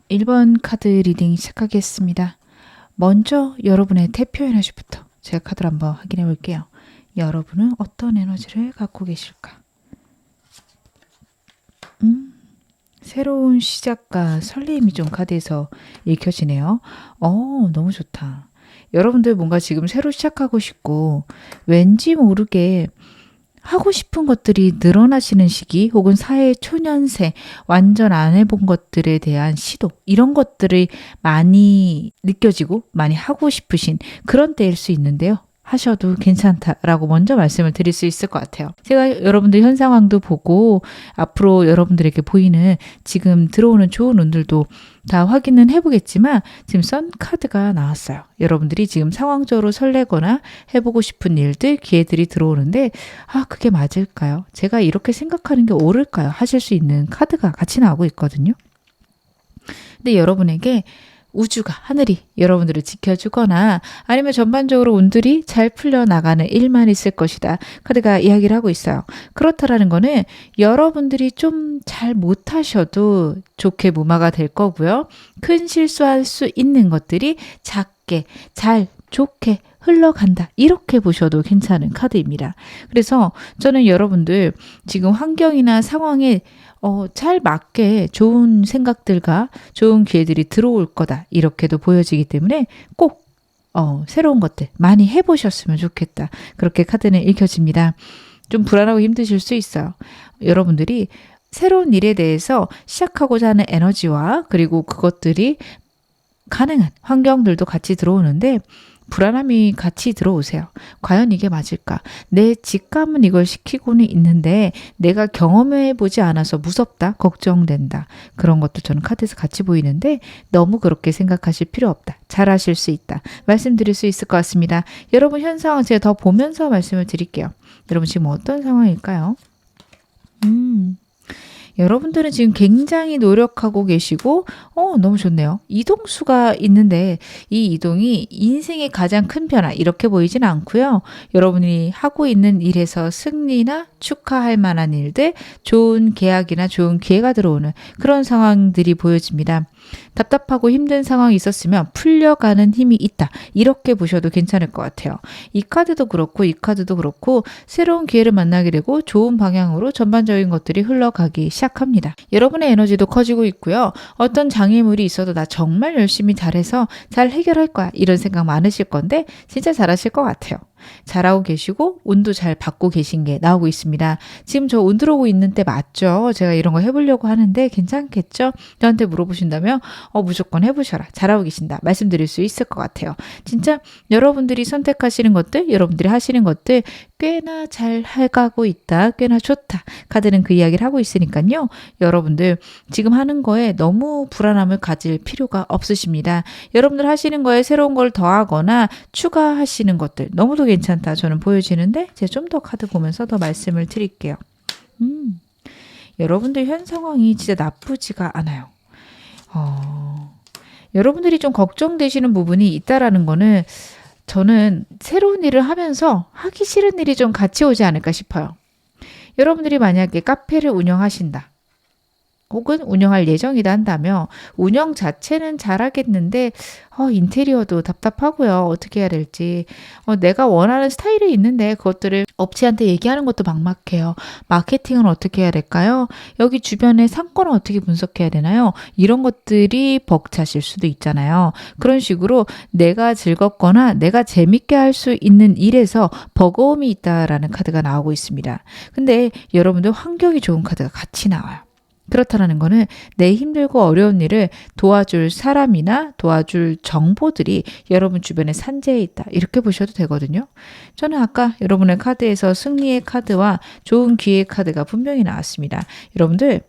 1번 카드 리딩 시작하겠습니다. 먼저 여러분의 대표 에너지부터 제가 카드를 한번 확인해 볼게요. 여러분은 어떤 에너지를 갖고 계실까? 새로운 시작과 설레임이 좀 카드에서 읽혀지네요. 너무 좋다. 여러분들 뭔가 지금 새로 시작하고 싶고 왠지 모르게 하고 싶은 것들이 늘어나시는 시기 혹은 사회 초년생 완전 안 해본 것들에 대한 시도 이런 것들이 많이 느껴지고 많이 하고 싶으신 그런 때일 수 있는데요. 하셔도 괜찮다라고 먼저 말씀을 드릴 수 있을 것 같아요. 제가 여러분들 현 상황도 보고 앞으로 여러분들에게 보이는 지금 들어오는 좋은 운들도 다 확인은 해보겠지만 지금 선 카드가 나왔어요. 여러분들이 지금 상황적으로 설레거나 해보고 싶은 일들, 기회들이 들어오는데 그게 맞을까요? 제가 이렇게 생각하는 게 옳을까요? 하실 수 있는 카드가 같이 나오고 있거든요. 근데 여러분에게 우주가, 하늘이 여러분들을 지켜주거나 아니면 전반적으로 운들이 잘 풀려나가는 일만 있을 것이다. 카드가 이야기를 하고 있어요. 그렇다라는 거는 여러분들이 좀 잘 못하셔도 좋게 무마가 될 거고요. 큰 실수할 수 있는 것들이 작게, 잘, 좋게 흘러간다. 이렇게 보셔도 괜찮은 카드입니다. 그래서 저는 여러분들 지금 환경이나 상황에 잘 맞게 좋은 생각들과 좋은 기회들이 들어올 거다. 이렇게도 보여지기 때문에 꼭 새로운 것들 많이 해보셨으면 좋겠다. 그렇게 카드는 읽혀집니다. 좀 불안하고 힘드실 수 있어요. 여러분들이 새로운 일에 대해서 시작하고자 하는 에너지와 그리고 그것들이 가능한 환경들도 같이 들어오는데 불안함이 같이 들어오세요. 과연 이게 맞을까? 내 직감은 이걸 시키고는 있는데 내가 경험해보지 않아서 무섭다, 걱정된다. 그런 것도 저는 카드에서 같이 보이는데 너무 그렇게 생각하실 필요 없다. 잘하실 수 있다. 말씀드릴 수 있을 것 같습니다. 여러분 현 상황 제가 더 보면서 말씀을 드릴게요. 여러분 지금 어떤 상황일까요? 여러분들은 지금 굉장히 노력하고 계시고 너무 좋네요. 이동수가 있는데 이 이동이 인생의 가장 큰 변화 이렇게 보이진 않고요. 여러분이 하고 있는 일에서 승리나 축하할 만한 일들, 좋은 계약이나 좋은 기회가 들어오는 그런 상황들이 보여집니다. 답답하고 힘든 상황이 있었으면 풀려가는 힘이 있다. 이렇게 보셔도 괜찮을 것 같아요. 이 카드도 그렇고 이 카드도 그렇고 새로운 기회를 만나게 되고 좋은 방향으로 전반적인 것들이 흘러가기 시작합니다. 여러분의 에너지도 커지고 있고요. 어떤 장애물이 있어도 나 정말 열심히 잘해서 잘 해결할 거야. 이런 생각 많으실 건데 진짜 잘하실 것 같아요. 잘하고 계시고 운도 잘 받고 계신 게 나오고 있습니다. 지금 저 운 들어오고 있는 때 맞죠? 제가 이런 거 해보려고 하는데 괜찮겠죠? 저한테 물어보신다면 무조건 해보셔라. 잘하고 계신다. 말씀드릴 수 있을 것 같아요. 진짜 여러분들이 선택하시는 것들, 여러분들이 하시는 것들 꽤나 잘 해가고 있다. 꽤나 좋다. 카드는 그 이야기를 하고 있으니까요. 여러분들 지금 하는 거에 너무 불안함을 가질 필요가 없으십니다. 여러분들 하시는 거에 새로운 걸 더하거나 추가하시는 것들 너무도 괜찮다. 저는 보여지는데 제가 좀 더 카드 보면서 더 말씀을 드릴게요. 여러분들 현 상황이 진짜 나쁘지가 않아요. 여러분들이 좀 걱정되시는 부분이 있다라는 거는 저는 새로운 일을 하면서 하기 싫은 일이 좀 같이 오지 않을까 싶어요. 여러분들이 만약에 카페를 운영하신다. 혹은 운영할 예정이다 한다면 운영 자체는 잘하겠는데 인테리어도 답답하고요. 어떻게 해야 될지. 내가 원하는 스타일이 있는데 그것들을 업체한테 얘기하는 것도 막막해요. 마케팅은 어떻게 해야 될까요? 여기 주변의 상권은 어떻게 분석해야 되나요? 이런 것들이 벅차실 수도 있잖아요. 그런 식으로 내가 즐겁거나 내가 재밌게 할 수 있는 일에서 버거움이 있다라는 카드가 나오고 있습니다. 근데 여러분들 환경이 좋은 카드가 같이 나와요. 그렇다는 거는 내 힘들고 어려운 일을 도와줄 사람이나 도와줄 정보들이 여러분 주변에 산재해 있다. 이렇게 보셔도 되거든요. 저는 아까 여러분의 카드에서 승리의 카드와 좋은 기회의 카드가 분명히 나왔습니다. 여러분들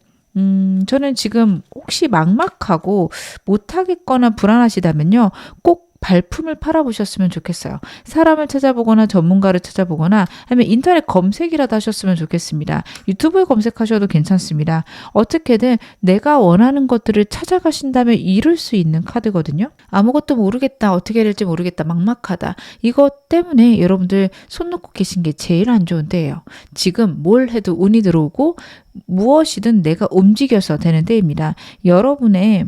저는 지금 혹시 막막하고 못하겠거나 불안하시다면요. 꼭 발품을 팔아보셨으면 좋겠어요. 사람을 찾아보거나 전문가를 찾아보거나 아니면 인터넷 검색이라도 하셨으면 좋겠습니다. 유튜브에 검색하셔도 괜찮습니다. 어떻게든 내가 원하는 것들을 찾아가신다면 이룰 수 있는 카드거든요. 아무것도 모르겠다. 어떻게 해야 될지 모르겠다. 막막하다. 이것 때문에 여러분들 손 놓고 계신 게 제일 안 좋은 때예요. 지금 뭘 해도 운이 들어오고 무엇이든 내가 움직여서 되는 때입니다. 여러분의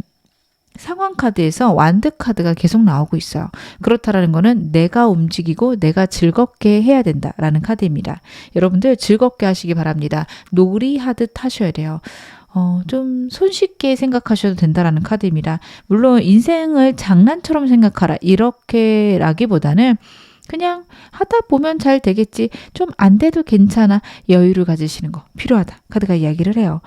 상황 카드에서 완드 카드가 계속 나오고 있어요. 그렇다라는 거는 내가 움직이고 내가 즐겁게 해야 된다라는 카드입니다. 여러분들 즐겁게 하시기 바랍니다. 놀이하듯 하셔야 돼요. 좀 손쉽게 생각하셔도 된다라는 카드입니다. 물론 인생을 장난처럼 생각하라 이렇게라기보다는 그냥 하다 보면 잘 되겠지. 좀 안 돼도 괜찮아. 여유를 가지시는 거 필요하다. 카드가 이야기를 해요.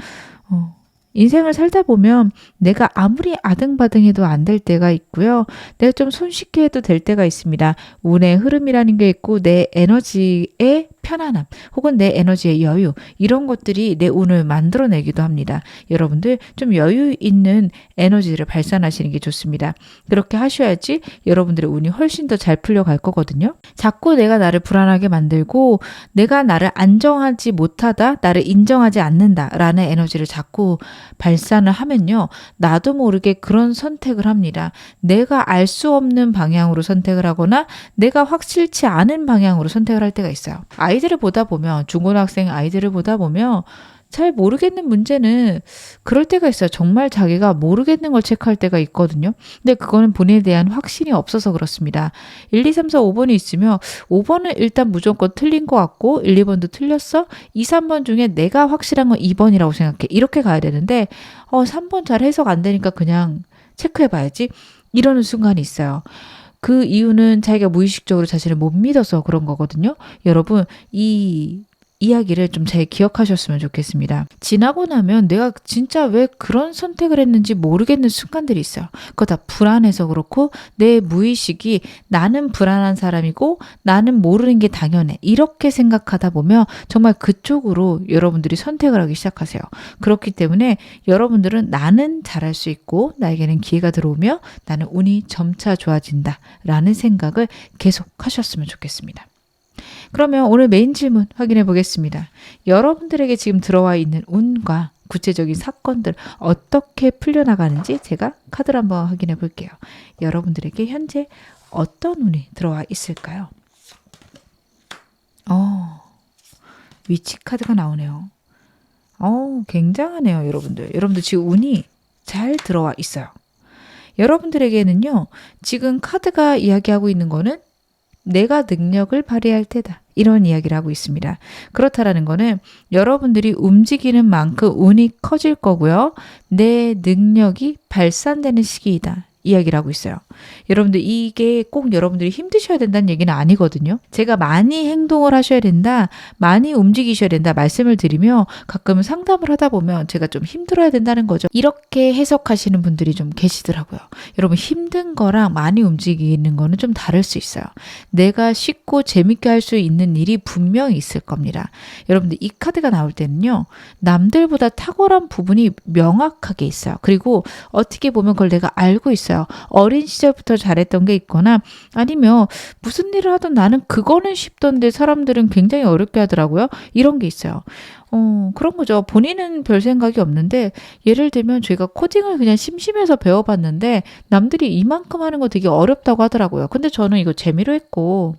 인생을 살다 보면 내가 아무리 아등바등해도 안 될 때가 있고요. 내가 좀 손쉽게 해도 될 때가 있습니다. 운의 흐름이라는 게 있고 내 에너지의 편안함 혹은 내 에너지의 여유 이런 것들이 내 운을 만들어내기도 합니다. 여러분들 좀 여유 있는 에너지를 발산하시는 게 좋습니다. 그렇게 하셔야지 여러분들의 운이 훨씬 더 잘 풀려갈 거거든요. 자꾸 내가 나를 불안하게 만들고 내가 나를 안정하지 못하다, 나를 인정하지 않는다라는 에너지를 자꾸 발산을 하면요. 나도 모르게 그런 선택을 합니다. 내가 알 수 없는 방향으로 선택을 하거나 내가 확실치 않은 방향으로 선택을 할 때가 있어요. 아이들을 보다 보면 중고등학생 아이들을 보다 보면 잘 모르겠는 문제는 그럴 때가 있어요. 정말 자기가 모르겠는 걸 체크할 때가 있거든요. 근데 그거는 본인에 대한 확신이 없어서 그렇습니다. 1, 2, 3, 4, 5번이 있으면 5번은 일단 무조건 틀린 것 같고 1, 2번도 틀렸어. 2, 3번 중에 내가 확실한 건 2번이라고 생각해. 이렇게 가야 되는데 3번 잘 해석 안 되니까 그냥 체크해봐야지. 이러는 순간이 있어요. 그 이유는 자기가 무의식적으로 자신을 못 믿어서 그런 거거든요. 여러분, 이 이야기를 좀 잘 기억하셨으면 좋겠습니다. 지나고 나면 내가 진짜 왜 그런 선택을 했는지 모르겠는 순간들이 있어요. 그거 다 불안해서 그렇고 내 무의식이 나는 불안한 사람이고 나는 모르는 게 당연해. 이렇게 생각하다 보면 정말 그쪽으로 여러분들이 선택을 하기 시작하세요. 그렇기 때문에 여러분들은 나는 잘할 수 있고 나에게는 기회가 들어오며 나는 운이 점차 좋아진다 라는 생각을 계속 하셨으면 좋겠습니다. 그러면 오늘 메인 질문 확인해 보겠습니다. 여러분들에게 지금 들어와 있는 운과 구체적인 사건들 어떻게 풀려나가는지 제가 카드를 한번 확인해 볼게요. 여러분들에게 현재 어떤 운이 들어와 있을까요? 위치 카드가 나오네요. 굉장하네요, 여러분들. 여러분들 지금 운이 잘 들어와 있어요. 여러분들에게는요, 지금 카드가 이야기하고 있는 거는 내가 능력을 발휘할 테다. 이런 이야기를 하고 있습니다. 그렇다라는 거는 여러분들이 움직이는 만큼 운이 커질 거고요. 내 능력이 발산되는 시기이다. 이야기를 하고 있어요. 여러분들 이게 꼭 여러분들이 힘드셔야 된다는 얘기는 아니거든요. 제가 많이 행동을 하셔야 된다, 많이 움직이셔야 된다 말씀을 드리며 가끔 상담을 하다 보면 제가 좀 힘들어야 된다는 거죠. 이렇게 해석하시는 분들이 좀 계시더라고요. 여러분 힘든 거랑 많이 움직이는 거는 좀 다를 수 있어요. 내가 쉽고 재밌게 할 수 있는 일이 분명히 있을 겁니다. 여러분들 이 카드가 나올 때는요. 남들보다 탁월한 부분이 명확하게 있어요. 그리고 어떻게 보면 그걸 내가 알고 있어요. 어린 시절부터 잘했던 게 있거나 아니면 무슨 일을 하든 나는 그거는 쉽던데 사람들은 굉장히 어렵게 하더라고요. 이런 게 있어요. 그런 거죠. 본인은 별 생각이 없는데 예를 들면 저희가 코딩을 그냥 심심해서 배워봤는데 남들이 이만큼 하는 거 되게 어렵다고 하더라고요. 근데 저는 이거 재미로 했고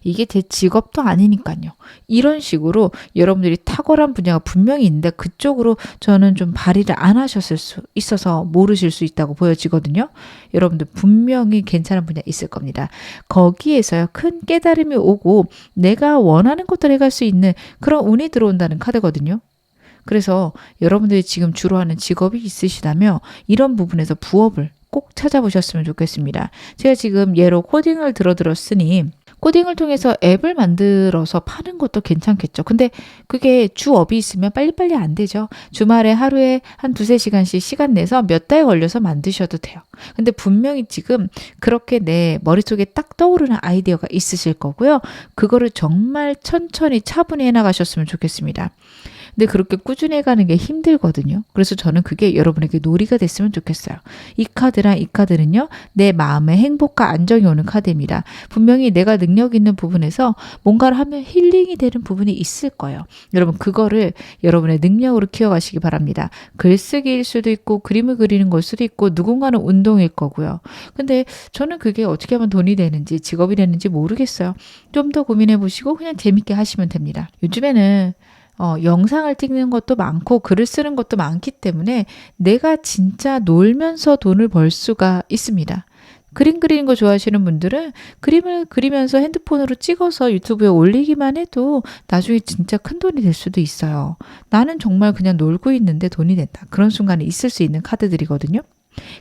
이게 제 직업도 아니니까요. 이런 식으로 여러분들이 탁월한 분야가 분명히 있는데 그쪽으로 저는 좀 발휘를 안 하셨을 수 있어서 모르실 수 있다고 보여지거든요. 여러분들 분명히 괜찮은 분야 있을 겁니다. 거기에서요. 큰 깨달음이 오고 내가 원하는 것들 해갈 수 있는 그런 운이 들어온다는 카드거든요. 그래서 여러분들이 지금 주로 하는 직업이 있으시다면 이런 부분에서 부업을 꼭 찾아보셨으면 좋겠습니다. 제가 지금 예로 코딩을 들었으니 코딩을 통해서 앱을 만들어서 파는 것도 괜찮겠죠. 근데 그게 주업이 있으면 빨리빨리 안 되죠. 주말에 하루에 한 2-3시간씩 시간 내서 몇 달 걸려서 만드셔도 돼요. 근데 분명히 지금 그렇게 내 머릿속에 딱 떠오르는 아이디어가 있으실 거고요. 그거를 정말 천천히 차분히 해나가셨으면 좋겠습니다. 근데 그렇게 꾸준히 해가는 게 힘들거든요. 그래서 저는 그게 여러분에게 놀이가 됐으면 좋겠어요. 이 카드랑 이 카드는요. 내 마음의 행복과 안정이 오는 카드입니다. 분명히 내가 능력 있는 부분에서 뭔가를 하면 힐링이 되는 부분이 있을 거예요. 여러분 그거를 여러분의 능력으로 키워가시기 바랍니다. 글쓰기일 수도 있고 그림을 그리는 걸 수도 있고 누군가는 운동일 거고요. 근데 저는 그게 어떻게 하면 돈이 되는지 직업이 되는지 모르겠어요. 좀 더 고민해 보시고 그냥 재밌게 하시면 됩니다. 요즘에는 영상을 찍는 것도 많고 글을 쓰는 것도 많기 때문에 내가 진짜 놀면서 돈을 벌 수가 있습니다. 그림 그리는 거 좋아하시는 분들은 그림을 그리면서 핸드폰으로 찍어서 유튜브에 올리기만 해도 나중에 진짜 큰 돈이 될 수도 있어요. 나는 정말 그냥 놀고 있는데 돈이 된다. 그런 순간이 있을 수 있는 카드들이거든요.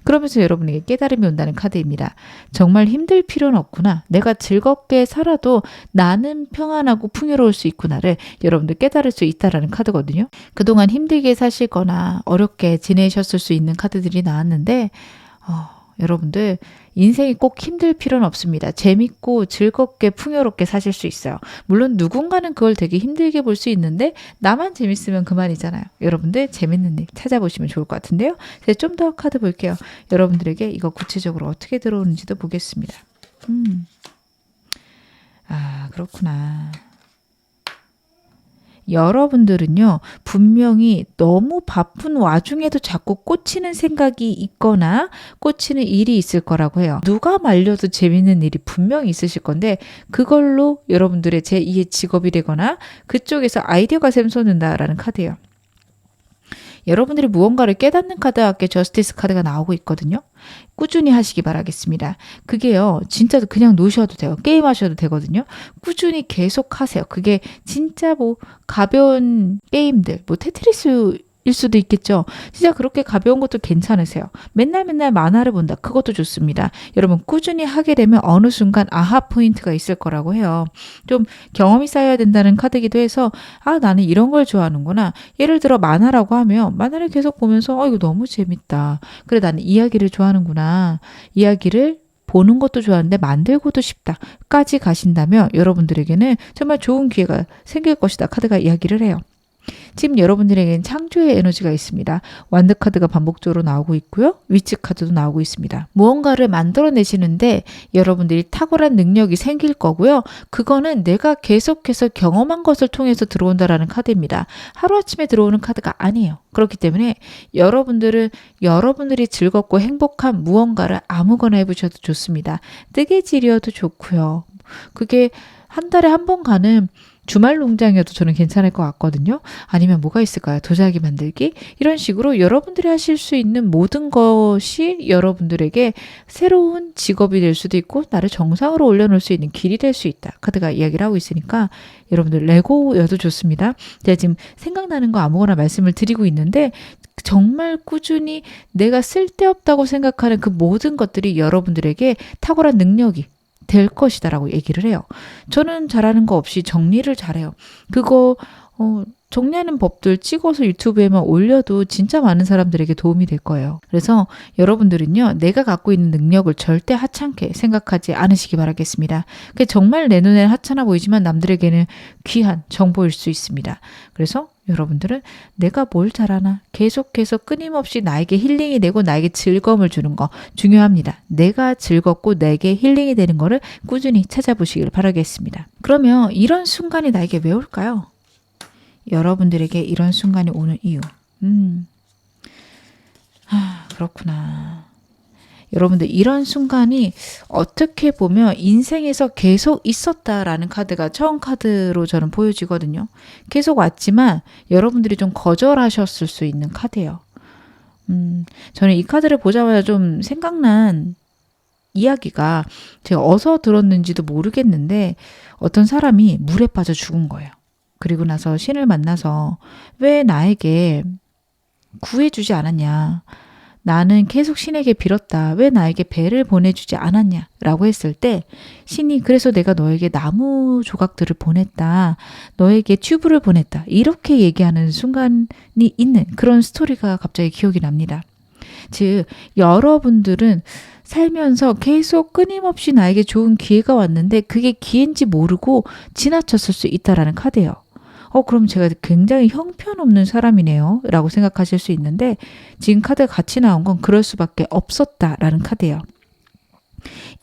그러면서 여러분에게 깨달음이 온다는 카드입니다. 정말 힘들 필요는 없구나. 내가 즐겁게 살아도 나는 평안하고 풍요로울 수 있구나를 여러분들 깨달을 수 있다라는 카드거든요. 그동안 힘들게 사시거나 어렵게 지내셨을 수 있는 카드들이 나왔는데 여러분들 인생이 꼭 힘들 필요는 없습니다. 재밌고 즐겁게 풍요롭게 사실 수 있어요. 물론 누군가는 그걸 되게 힘들게 볼 수 있는데 나만 재밌으면 그만이잖아요. 여러분들 재밌는 일 찾아보시면 좋을 것 같은데요. 제가 좀 더 카드 볼게요. 여러분들에게 이거 구체적으로 어떻게 들어오는지도 보겠습니다. 그렇구나. 여러분들은요, 분명히 너무 바쁜 와중에도 자꾸 꽂히는 생각이 있거나 꽂히는 일이 있을 거라고 해요. 누가 말려도 재밌는 일이 분명히 있으실 건데 그걸로 여러분들의 제2의 직업이 되거나 그쪽에서 아이디어가 샘솟는다라는 카드예요. 여러분들이 무언가를 깨닫는 카드와 함께 저스티스 카드가 나오고 있거든요. 꾸준히 하시기 바라겠습니다. 그게요, 진짜 그냥 노셔도 돼요. 게임하셔도 되거든요. 꾸준히 계속 하세요. 그게 진짜 가벼운 게임들, 테트리스일 수도 있겠죠. 진짜 그렇게 가벼운 것도 괜찮으세요. 맨날 만화를 본다. 그것도 좋습니다. 여러분 꾸준히 하게 되면 어느 순간 아하 포인트가 있을 거라고 해요. 좀 경험이 쌓여야 된다는 카드기도 해서 나는 이런 걸 좋아하는구나. 예를 들어 만화라고 하면 만화를 계속 보면서 이거 너무 재밌다. 그래 나는 이야기를 좋아하는구나. 이야기를 보는 것도 좋아하는데 만들고도 싶다까지 가신다면 여러분들에게는 정말 좋은 기회가 생길 것이다. 카드가 이야기를 해요. 지금 여러분들에게는 창조의 에너지가 있습니다. 완드 카드가 반복적으로 나오고 있고요. 위치 카드도 나오고 있습니다. 무언가를 만들어내시는데 여러분들이 탁월한 능력이 생길 거고요. 그거는 내가 계속해서 경험한 것을 통해서 들어온다라는 카드입니다. 하루아침에 들어오는 카드가 아니에요. 그렇기 때문에 여러분들이 즐겁고 행복한 무언가를 아무거나 해보셔도 좋습니다. 뜨개질이어도 좋고요. 그게 한 달에 한 번 가는 주말 농장이어도 저는 괜찮을 것 같거든요. 아니면 뭐가 있을까요? 도자기 만들기? 이런 식으로 여러분들이 하실 수 있는 모든 것이 여러분들에게 새로운 직업이 될 수도 있고 나를 정상으로 올려놓을 수 있는 길이 될 수 있다. 카드가 이야기를 하고 있으니까 여러분들 레고여도 좋습니다. 제가 지금 생각나는 거 아무거나 말씀을 드리고 있는데 정말 꾸준히 내가 쓸데없다고 생각하는 그 모든 것들이 여러분들에게 탁월한 능력이 될 것이다라고 얘기를 해요. 저는 잘하는 거 없이 정리를 잘해요. 그거 정리하는 법들 찍어서 유튜브에만 올려도 진짜 많은 사람들에게 도움이 될 거예요. 그래서 여러분들은요, 내가 갖고 있는 능력을 절대 하찮게 생각하지 않으시기 바라겠습니다. 그게 정말 내 눈에는 하찮아 보이지만 남들에게는 귀한 정보일 수 있습니다. 그래서 여러분들은 내가 뭘 잘하나 계속해서 끊임없이 나에게 힐링이 되고 나에게 즐거움을 주는 거 중요합니다. 내가 즐겁고 내게 힐링이 되는 거를 꾸준히 찾아보시길 바라겠습니다. 그러면 이런 순간이 나에게 왜 올까요? 여러분들에게 이런 순간이 오는 이유. 그렇구나. 여러분들 이런 순간이 어떻게 보면 인생에서 계속 있었다라는 카드가 처음 카드로 저는 보여지거든요. 계속 왔지만 여러분들이 좀 거절하셨을 수 있는 카드예요. 저는 이 카드를 보자마자 좀 생각난 이야기가 제가 어디서 들었는지도 모르겠는데 어떤 사람이 물에 빠져 죽은 거예요. 그리고 나서 신을 만나서 왜 나에게 구해주지 않았냐. 나는 계속 신에게 빌었다. 왜 나에게 배를 보내주지 않았냐? 라고 했을 때 신이 그래서 내가 너에게 나무 조각들을 보냈다. 너에게 튜브를 보냈다. 이렇게 얘기하는 순간이 있는 그런 스토리가 갑자기 기억이 납니다. 즉 여러분들은 살면서 계속 끊임없이 나에게 좋은 기회가 왔는데 그게 기회인지 모르고 지나쳤을 수 있다라는 카드예요. 그럼 제가 굉장히 형편없는 사람이네요. 라고 생각하실 수 있는데 지금 카드가 같이 나온 건 그럴 수밖에 없었다라는 카드예요.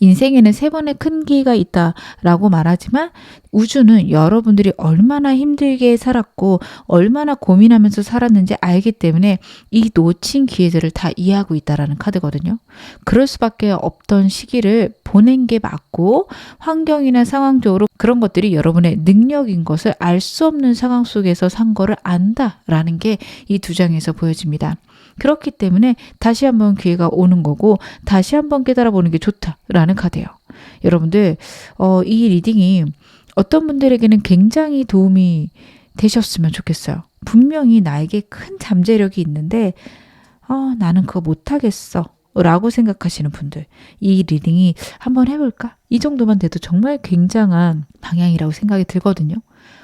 인생에는 3번의 큰 기회가 있다라고 말하지만 우주는 여러분들이 얼마나 힘들게 살았고 얼마나 고민하면서 살았는지 알기 때문에 이 놓친 기회들을 다 이해하고 있다라는 카드거든요. 그럴 수밖에 없던 시기를 보낸 게 맞고 환경이나 상황적으로 그런 것들이 여러분의 능력인 것을 알 수 없는 상황 속에서 산 거를 안다라는 게 이 2장에서 보여집니다. 그렇기 때문에 다시 한번 기회가 오는 거고 다시 한번 깨달아 보는 게 좋다라는 카드예요. 여러분들 이 리딩이 어떤 분들에게는 굉장히 도움이 되셨으면 좋겠어요. 분명히 나에게 큰 잠재력이 있는데 나는 그거 못하겠어 라고 생각하시는 분들, 이 리딩이 한번 해볼까? 이 정도만 돼도 정말 굉장한 방향이라고 생각이 들거든요.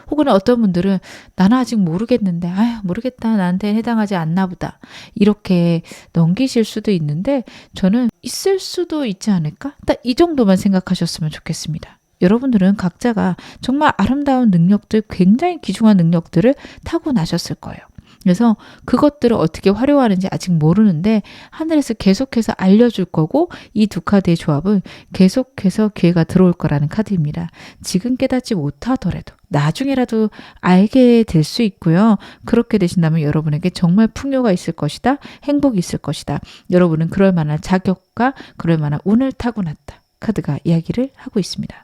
혹은 어떤 분들은 나는 아직 모르겠는데 모르겠다, 나한테 해당하지 않나 보다 이렇게 넘기실 수도 있는데 저는 있을 수도 있지 않을까? 딱 이 정도만 생각하셨으면 좋겠습니다. 여러분들은 각자가 정말 아름다운 능력들, 굉장히 귀중한 능력들을 타고나셨을 거예요. 그래서 그것들을 어떻게 활용하는지 아직 모르는데 하늘에서 계속해서 알려줄 거고 이 2카드의 조합은 계속해서 기회가 들어올 거라는 카드입니다. 지금 깨닫지 못하더라도 나중에라도 알게 될 수 있고요. 그렇게 되신다면 여러분에게 정말 풍요가 있을 것이다. 행복이 있을 것이다. 여러분은 그럴 만한 자격과 그럴 만한 운을 타고났다. 카드가 이야기를 하고 있습니다.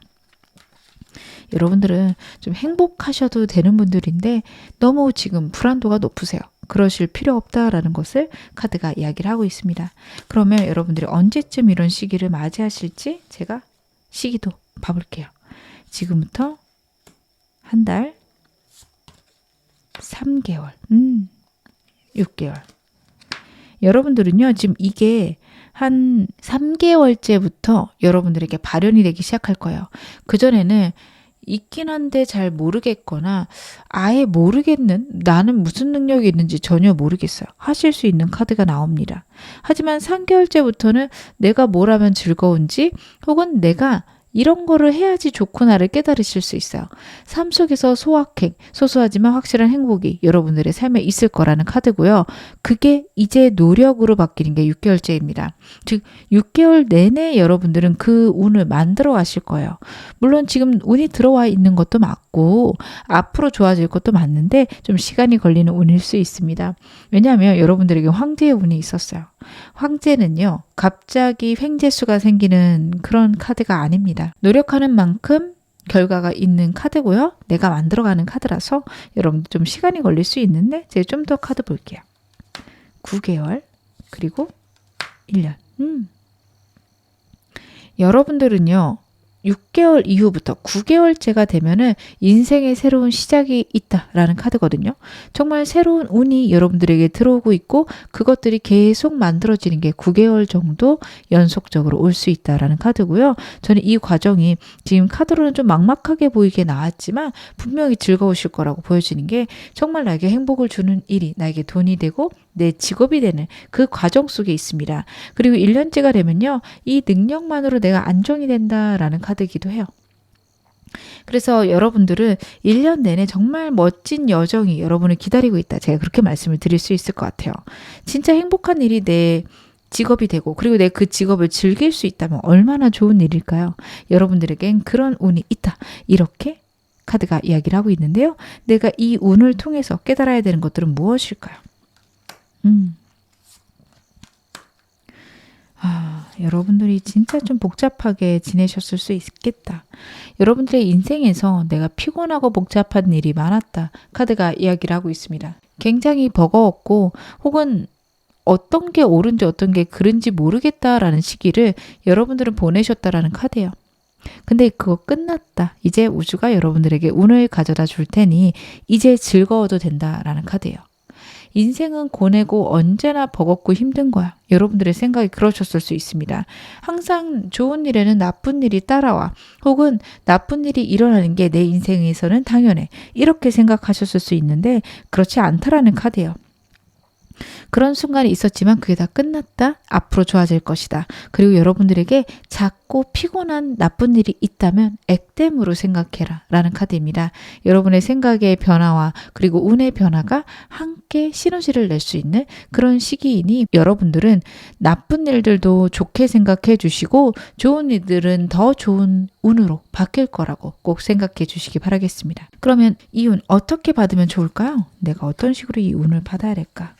여러분들은 좀 행복하셔도 되는 분들인데 너무 지금 불안도가 높으세요. 그러실 필요 없다라는 것을 카드가 이야기를 하고 있습니다. 그러면 여러분들이 언제쯤 이런 시기를 맞이하실지 제가 시기도 봐볼게요. 지금부터 한 달, 3개월, 6개월. 여러분들은요, 지금 이게 한 3개월째부터 여러분들에게 발현이 되기 시작할 거예요. 그전에는 있긴 한데 잘 모르겠거나 아예 모르겠는, 나는 무슨 능력이 있는지 전혀 모르겠어요. 하실 수 있는 카드가 나옵니다. 하지만 3개월째부터는 내가 뭘 하면 즐거운지 혹은 내가 이런 거를 해야지 좋구나를 깨달으실 수 있어요. 삶 속에서 소확행, 소소하지만 확실한 행복이 여러분들의 삶에 있을 거라는 카드고요. 그게 이제 노력으로 바뀌는 게 6개월째입니다. 즉 6개월 내내 여러분들은 그 운을 만들어 가실 거예요. 물론 지금 운이 들어와 있는 것도 맞고 앞으로 좋아질 것도 맞는데 좀 시간이 걸리는 운일 수 있습니다. 왜냐하면 여러분들에게 황제의 운이 있었어요. 황제는요, 갑자기 횡재수가 생기는 그런 카드가 아닙니다. 노력하는 만큼 결과가 있는 카드고요. 내가 만들어가는 카드라서 여러분들 좀 시간이 걸릴 수 있는데 제가 좀 더 카드 볼게요. 9개월 그리고 1년. 여러분들은요, 6개월 이후부터 9개월째가 되면은 인생의 새로운 시작이 있다라는 카드거든요. 정말 새로운 운이 여러분들에게 들어오고 있고 그것들이 계속 만들어지는 게 9개월 정도 연속적으로 올 수 있다라는 카드고요. 저는 이 과정이 지금 카드로는 좀 막막하게 보이게 나왔지만 분명히 즐거우실 거라고 보여지는 게 정말 나에게 행복을 주는 일이 나에게 돈이 되고 내 직업이 되는 그 과정 속에 있습니다. 그리고 1년째가 되면요, 이 능력만으로 내가 안정이 된다라는 카드이기도 해요. 그래서 여러분들은 1년 내내 정말 멋진 여정이 여러분을 기다리고 있다. 제가 그렇게 말씀을 드릴 수 있을 것 같아요. 진짜 행복한 일이 내 직업이 되고 그리고 내 그 직업을 즐길 수 있다면 얼마나 좋은 일일까요? 여러분들에겐 그런 운이 있다. 이렇게 카드가 이야기를 하고 있는데요. 내가 이 운을 통해서 깨달아야 되는 것들은 무엇일까요? 여러분들이 진짜 좀 복잡하게 지내셨을 수 있겠다. 여러분들의 인생에서 내가 피곤하고 복잡한 일이 많았다. 카드가 이야기를 하고 있습니다. 굉장히 버거웠고 혹은 어떤 게 옳은지 어떤 게 그른지 모르겠다라는 시기를 여러분들은 보내셨다라는 카드예요. 근데 그거 끝났다. 이제 우주가 여러분들에게 운을 가져다 줄 테니 이제 즐거워도 된다라는 카드예요. 인생은 고뇌고 언제나 버겁고 힘든 거야. 여러분들의 생각이 그러셨을 수 있습니다. 항상 좋은 일에는 나쁜 일이 따라와. 혹은 나쁜 일이 일어나는 게 내 인생에서는 당연해. 이렇게 생각하셨을 수 있는데 그렇지 않다라는 카드예요. 그런 순간이 있었지만 그게 다 끝났다. 앞으로 좋아질 것이다. 그리고 여러분들에게 작고 피곤한 나쁜 일이 있다면 득템으로 생각해라 라는 카드입니다. 여러분의 생각의 변화와 그리고 운의 변화가 함께 시너지를 낼 수 있는 그런 시기이니 여러분들은 나쁜 일들도 좋게 생각해 주시고 좋은 일들은 더 좋은 운으로 바뀔 거라고 꼭 생각해 주시기 바라겠습니다. 그러면 이 운 어떻게 받으면 좋을까요? 내가 어떤 식으로 이 운을 받아야 될까?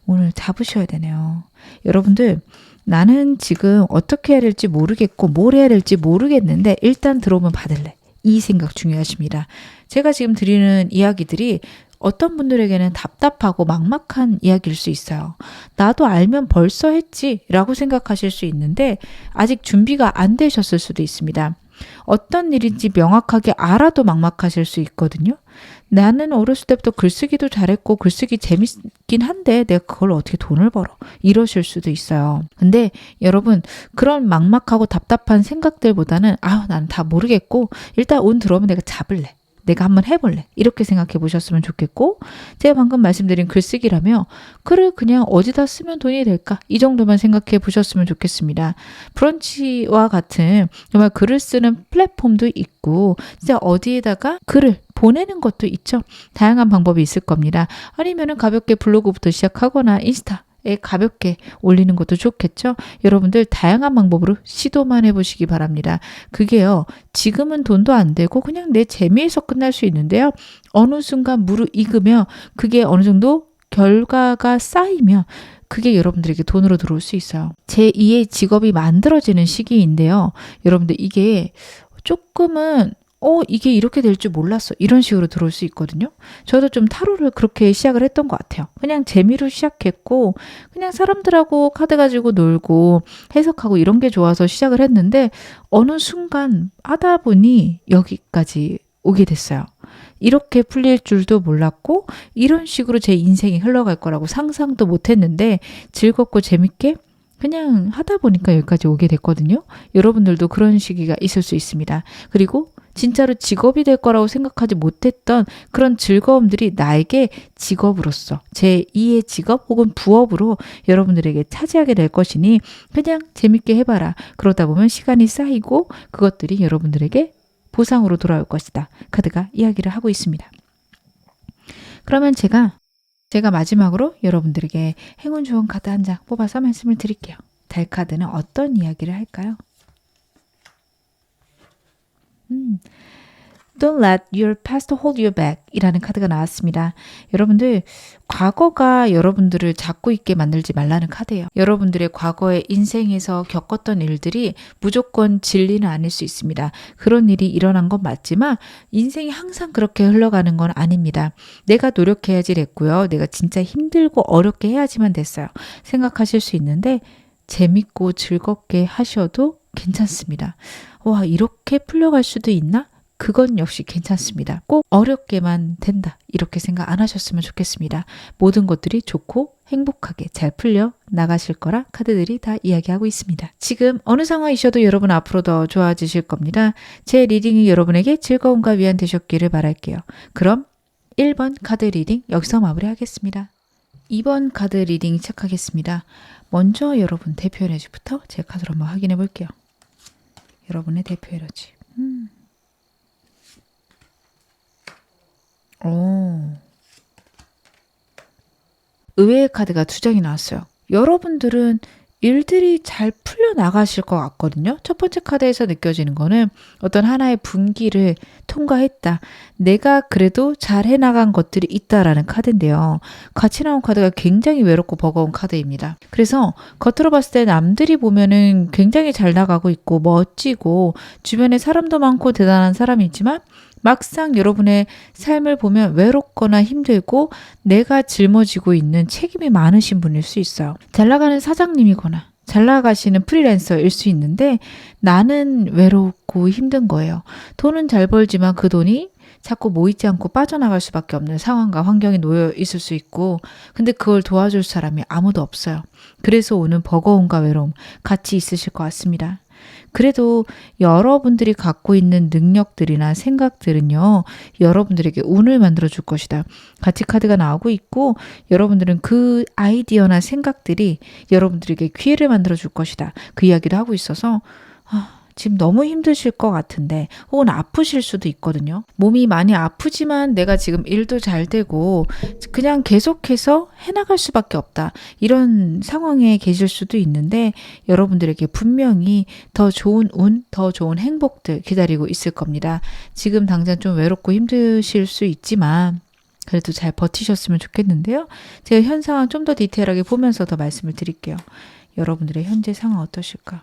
오늘 잡으셔야 되네요. 여러분들 나는 지금 어떻게 해야 될지 모르겠고 뭘 해야 될지 모르겠는데 일단 들어오면 받을래. 이 생각 중요하십니다. 제가 지금 드리는 이야기들이 어떤 분들에게는 답답하고 막막한 이야기일 수 있어요. 나도 알면 벌써 했지 라고 생각하실 수 있는데 아직 준비가 안 되셨을 수도 있습니다. 어떤 일인지 명확하게 알아도 막막하실 수 있거든요. 나는 어렸을 때부터 글쓰기도 잘했고 글쓰기 재밌긴 한데 내가 그걸 어떻게 돈을 벌어? 이러실 수도 있어요. 근데 여러분 그런 막막하고 답답한 생각들보다는 나는 다 모르겠고 일단 운 들어오면 내가 잡을래. 내가 한번 해볼래. 이렇게 생각해 보셨으면 좋겠고 제가 방금 말씀드린 글쓰기라며 글을 그냥 어디다 쓰면 돈이 될까? 이 정도만 생각해 보셨으면 좋겠습니다. 브런치와 같은 정말 글을 쓰는 플랫폼도 있고 진짜 어디에다가 글을 보내는 것도 있죠. 다양한 방법이 있을 겁니다. 아니면은 가볍게 블로그부터 시작하거나 인스타에 가볍게 올리는 것도 좋겠죠. 여러분들 다양한 방법으로 시도만 해보시기 바랍니다. 그게요. 지금은 돈도 안 되고 그냥 내 재미에서 끝날 수 있는데요. 어느 순간 무르익으며 그게 어느 정도 결과가 쌓이면 그게 여러분들에게 돈으로 들어올 수 있어요. 제2의 직업이 만들어지는 시기인데요. 여러분들 이게 조금은 이게 이렇게 될 줄 몰랐어. 이런 식으로 들어올 수 있거든요. 저도 좀 타로를 그렇게 시작을 했던 것 같아요. 그냥 재미로 시작했고 그냥 사람들하고 카드 가지고 놀고 해석하고 이런 게 좋아서 시작을 했는데 어느 순간 하다 보니 여기까지 오게 됐어요. 이렇게 풀릴 줄도 몰랐고 이런 식으로 제 인생이 흘러갈 거라고 상상도 못했는데 즐겁고 재밌게 그냥 하다 보니까 여기까지 오게 됐거든요. 여러분들도 그런 시기가 있을 수 있습니다. 그리고 진짜로 직업이 될 거라고 생각하지 못했던 그런 즐거움들이 나에게 직업으로서 제2의 직업 혹은 부업으로 여러분들에게 차지하게 될 것이니 그냥 재밌게 해봐라. 그러다 보면 시간이 쌓이고 그것들이 여러분들에게 보상으로 돌아올 것이다. 카드가 이야기를 하고 있습니다. 그러면 제가 마지막으로 여러분들에게 행운 좋은 카드 한 장 뽑아서 말씀을 드릴게요. 달 카드는 어떤 이야기를 할까요? Don't let your past hold you back 이라는 카드가 나왔습니다. 여러분들 과거가 여러분들을 잡고 있게 만들지 말라는 카드예요. 여러분들의 과거의 인생에서 겪었던 일들이 무조건 진리는 아닐 수 있습니다. 그런 일이 일어난 건 맞지만 인생이 항상 그렇게 흘러가는 건 아닙니다. 내가 노력해야지 됐고요. 내가 진짜 힘들고 어렵게 해야지만 됐어요. 생각하실 수 있는데 재밌고 즐겁게 하셔도 괜찮습니다. 와, 이렇게 풀려갈 수도 있나? 그건 역시 괜찮습니다. 꼭 어렵게만 된다. 이렇게 생각 안 하셨으면 좋겠습니다. 모든 것들이 좋고 행복하게 잘 풀려 나가실 거라 카드들이 다 이야기하고 있습니다. 지금 어느 상황이셔도 여러분 앞으로 더 좋아지실 겁니다. 제 리딩이 여러분에게 즐거움과 위안 되셨기를 바랄게요. 그럼 1번 카드 리딩 여기서 마무리하겠습니다. 2번 카드 리딩 시작하겠습니다. 먼저 여러분 대표 에너지부터 제 카드로 한번 확인해 볼게요. 여러분의 대표 에너지. 의외의 카드가 2장이 나왔어요. 여러분들은 일들이 잘 풀려나가실 것 같거든요. 첫 번째 카드에서 느껴지는 거는 어떤 하나의 분기를 통과했다. 내가 그래도 잘 해나간 것들이 있다라는 카드인데요. 같이 나온 카드가 굉장히 외롭고 버거운 카드입니다. 그래서 겉으로 봤을 때 남들이 보면은 굉장히 잘 나가고 있고 멋지고 주변에 사람도 많고 대단한 사람이지만 막상 여러분의 삶을 보면 외롭거나 힘들고 내가 짊어지고 있는 책임이 많으신 분일 수 있어요. 잘 나가는 사장님이거나 잘 나가시는 프리랜서일 수 있는데 나는 외롭고 힘든 거예요. 돈은 잘 벌지만 그 돈이 자꾸 모이지 않고 빠져나갈 수밖에 없는 상황과 환경에 놓여 있을 수 있고 근데 그걸 도와줄 사람이 아무도 없어요. 그래서 오는 버거움과 외로움 같이 있으실 것 같습니다. 그래도 여러분들이 갖고 있는 능력들이나 생각들은요. 여러분들에게 운을 만들어 줄 것이다. 같이 카드가 나오고 있고 여러분들은 그 아이디어나 생각들이 여러분들에게 기회를 만들어 줄 것이다. 그 이야기를 하고 있어서 지금 너무 힘드실 것 같은데 혹은 아프실 수도 있거든요. 몸이 많이 아프지만 내가 지금 일도 잘 되고 그냥 계속해서 해나갈 수밖에 없다. 이런 상황에 계실 수도 있는데 여러분들에게 분명히 더 좋은 운, 더 좋은 행복들 기다리고 있을 겁니다. 지금 당장 좀 외롭고 힘드실 수 있지만 그래도 잘 버티셨으면 좋겠는데요. 제가 현 상황 좀 더 디테일하게 보면서 더 말씀을 드릴게요. 여러분들의 현재 상황 어떠실까?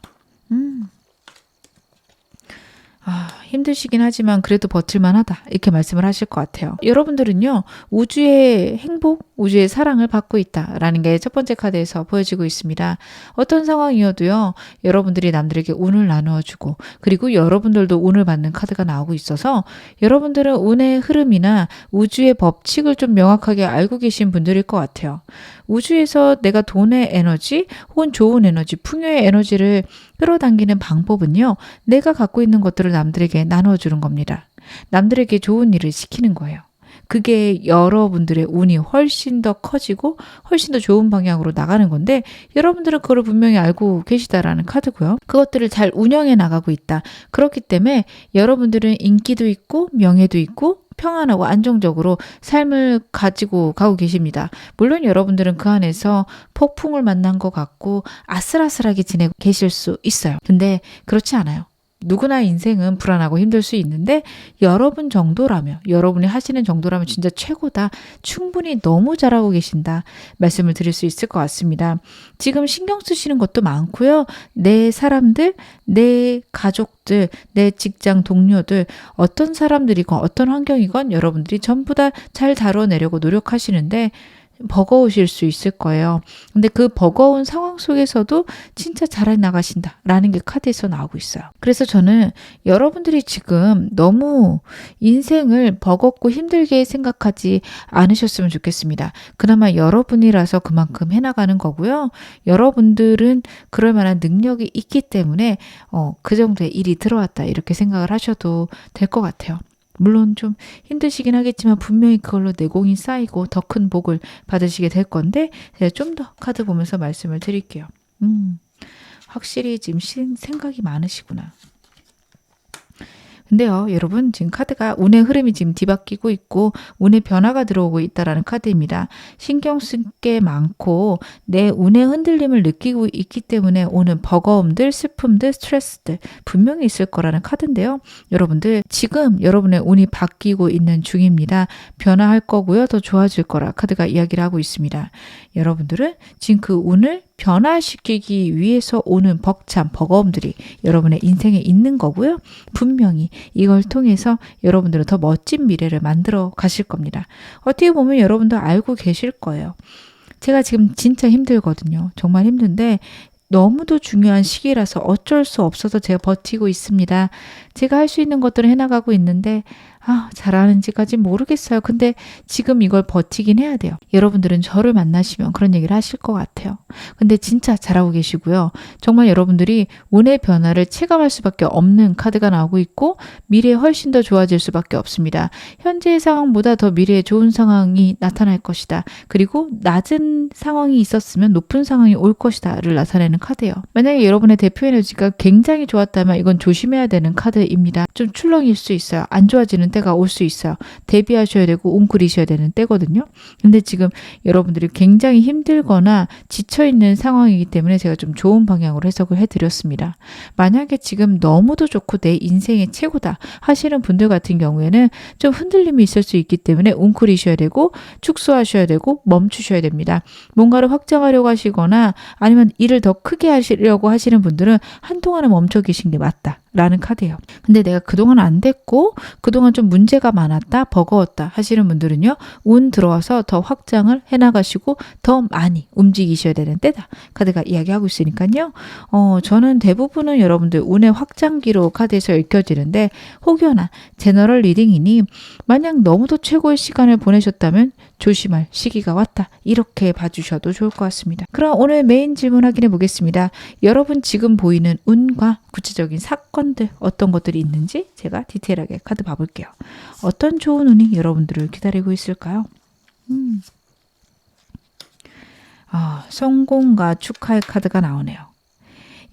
힘드시긴 하지만 그래도 버틸만 하다. 이렇게 말씀을 하실 것 같아요. 여러분들은요, 우주의 행복, 우주의 사랑을 받고 있다라는 게 첫 번째 카드에서 보여지고 있습니다. 어떤 상황이어도요, 여러분들이 남들에게 운을 나누어주고, 그리고 여러분들도 운을 받는 카드가 나오고 있어서 여러분들은 운의 흐름이나 우주의 법칙을 좀 명확하게 알고 계신 분들일 것 같아요. 우주에서 내가 돈의 에너지 혹은 좋은 에너지, 풍요의 에너지를 끌어당기는 방법은요. 내가 갖고 있는 것들을 남들에게 나눠주는 겁니다. 남들에게 좋은 일을 시키는 거예요. 그게 여러분들의 운이 훨씬 더 커지고 훨씬 더 좋은 방향으로 나가는 건데 여러분들은 그걸 분명히 알고 계시다라는 카드고요. 그것들을 잘 운영해 나가고 있다. 그렇기 때문에 여러분들은 인기도 있고 명예도 있고 평안하고 안정적으로 삶을 가지고 가고 계십니다. 물론 여러분들은 그 안에서 폭풍을 만난 것 같고 아슬아슬하게 지내고 계실 수 있어요. 근데 그렇지 않아요. 누구나 인생은 불안하고 힘들 수 있는데 여러분 정도라면, 여러분이 하시는 정도라면 진짜 최고다. 충분히 너무 잘하고 계신다. 말씀을 드릴 수 있을 것 같습니다. 지금 신경 쓰시는 것도 많고요. 내 사람들, 내 가족들, 내 직장 동료들, 어떤 사람들이건 어떤 환경이건 여러분들이 전부 다 잘 다뤄내려고 노력하시는데 버거우실 수 있을 거예요. 근데 그 버거운 상황 속에서도 진짜 잘 나가신다라는 게 카드에서 나오고 있어요. 그래서 저는 여러분들이 지금 너무 인생을 버겁고 힘들게 생각하지 않으셨으면 좋겠습니다. 그나마 여러분이라서 그만큼 해나가는 거고요. 여러분들은 그럴 만한 능력이 있기 때문에 그 정도의 일이 들어왔다 이렇게 생각을 하셔도 될 것 같아요. 물론 좀 힘드시긴 하겠지만 분명히 그걸로 내공이 쌓이고 더 큰 복을 받으시게 될 건데 제가 좀 더 카드 보면서 말씀을 드릴게요. 확실히 지금 생각이 많으시구나. 근데요, 여러분 지금 카드가 운의 흐름이 지금 뒤바뀌고 있고 운의 변화가 들어오고 있다라는 카드입니다. 신경 쓸 게 많고 내 운의 흔들림을 느끼고 있기 때문에 오는 버거움들, 슬픔들, 스트레스들 분명히 있을 거라는 카드인데요. 여러분들 지금 여러분의 운이 바뀌고 있는 중입니다. 변화할 거고요. 더 좋아질 거라 카드가 이야기를 하고 있습니다. 여러분들은 지금 그 운을 변화시키기 위해서 오는 벅참, 버거움들이 여러분의 인생에 있는 거고요. 분명히 이걸 통해서 여러분들은 더 멋진 미래를 만들어 가실 겁니다. 어떻게 보면 여러분도 알고 계실 거예요. 제가 지금 진짜 힘들거든요. 정말 힘든데 너무도 중요한 시기라서 어쩔 수 없어서 제가 버티고 있습니다. 제가 할 수 있는 것들을 해나가고 있는데 잘하는지까지 모르겠어요. 근데 지금 이걸 버티긴 해야 돼요. 여러분들은 저를 만나시면 그런 얘기를 하실 것 같아요. 근데 진짜 잘하고 계시고요. 정말 여러분들이 운의 변화를 체감할 수밖에 없는 카드가 나오고 있고 미래에 훨씬 더 좋아질 수밖에 없습니다. 현재의 상황보다 더 미래에 좋은 상황이 나타날 것이다. 그리고 낮은 상황이 있었으면 높은 상황이 올 것이다를 나타내는 카드예요. 만약에 여러분의 대표 에너지가 굉장히 좋았다면 이건 조심해야 되는 카드입니다. 좀 출렁일 수 있어요. 안 좋아지는 때가 올 수 있어요. 대비하셔야 되고 웅크리셔야 되는 때거든요. 근데 지금 여러분들이 굉장히 힘들거나 지쳐있는 상황이기 때문에 제가 좀 좋은 방향으로 해석을 해드렸습니다. 만약에 지금 너무도 좋고 내 인생의 최고다 하시는 분들 같은 경우에는 좀 흔들림이 있을 수 있기 때문에 웅크리셔야 되고 축소하셔야 되고 멈추셔야 됩니다. 뭔가를 확장하려고 하시거나 아니면 일을 더 크게 하시려고 하시는 분들은 한동안은 멈춰 계신 게 맞다. 라는 카드예요. 근데 내가 그동안 안 됐고 그동안 좀 문제가 많았다, 버거웠다 하시는 분들은요. 운 들어와서 더 확장을 해나가시고 더 많이 움직이셔야 되는 때다. 카드가 이야기하고 있으니까요. 저는 대부분은 여러분들 운의 확장기로 카드에서 읽혀지는데 혹여나 제너럴 리딩이니 만약 너무도 최고의 시간을 보내셨다면 조심할 시기가 왔다. 이렇게 봐주셔도 좋을 것 같습니다. 그럼 오늘 메인 질문 확인해 보겠습니다. 여러분 지금 보이는 운과 구체적인 사건들 어떤 것들이 있는지 제가 디테일하게 카드 봐볼게요. 어떤 좋은 운이 여러분들을 기다리고 있을까요? 성공과 축하의 카드가 나오네요.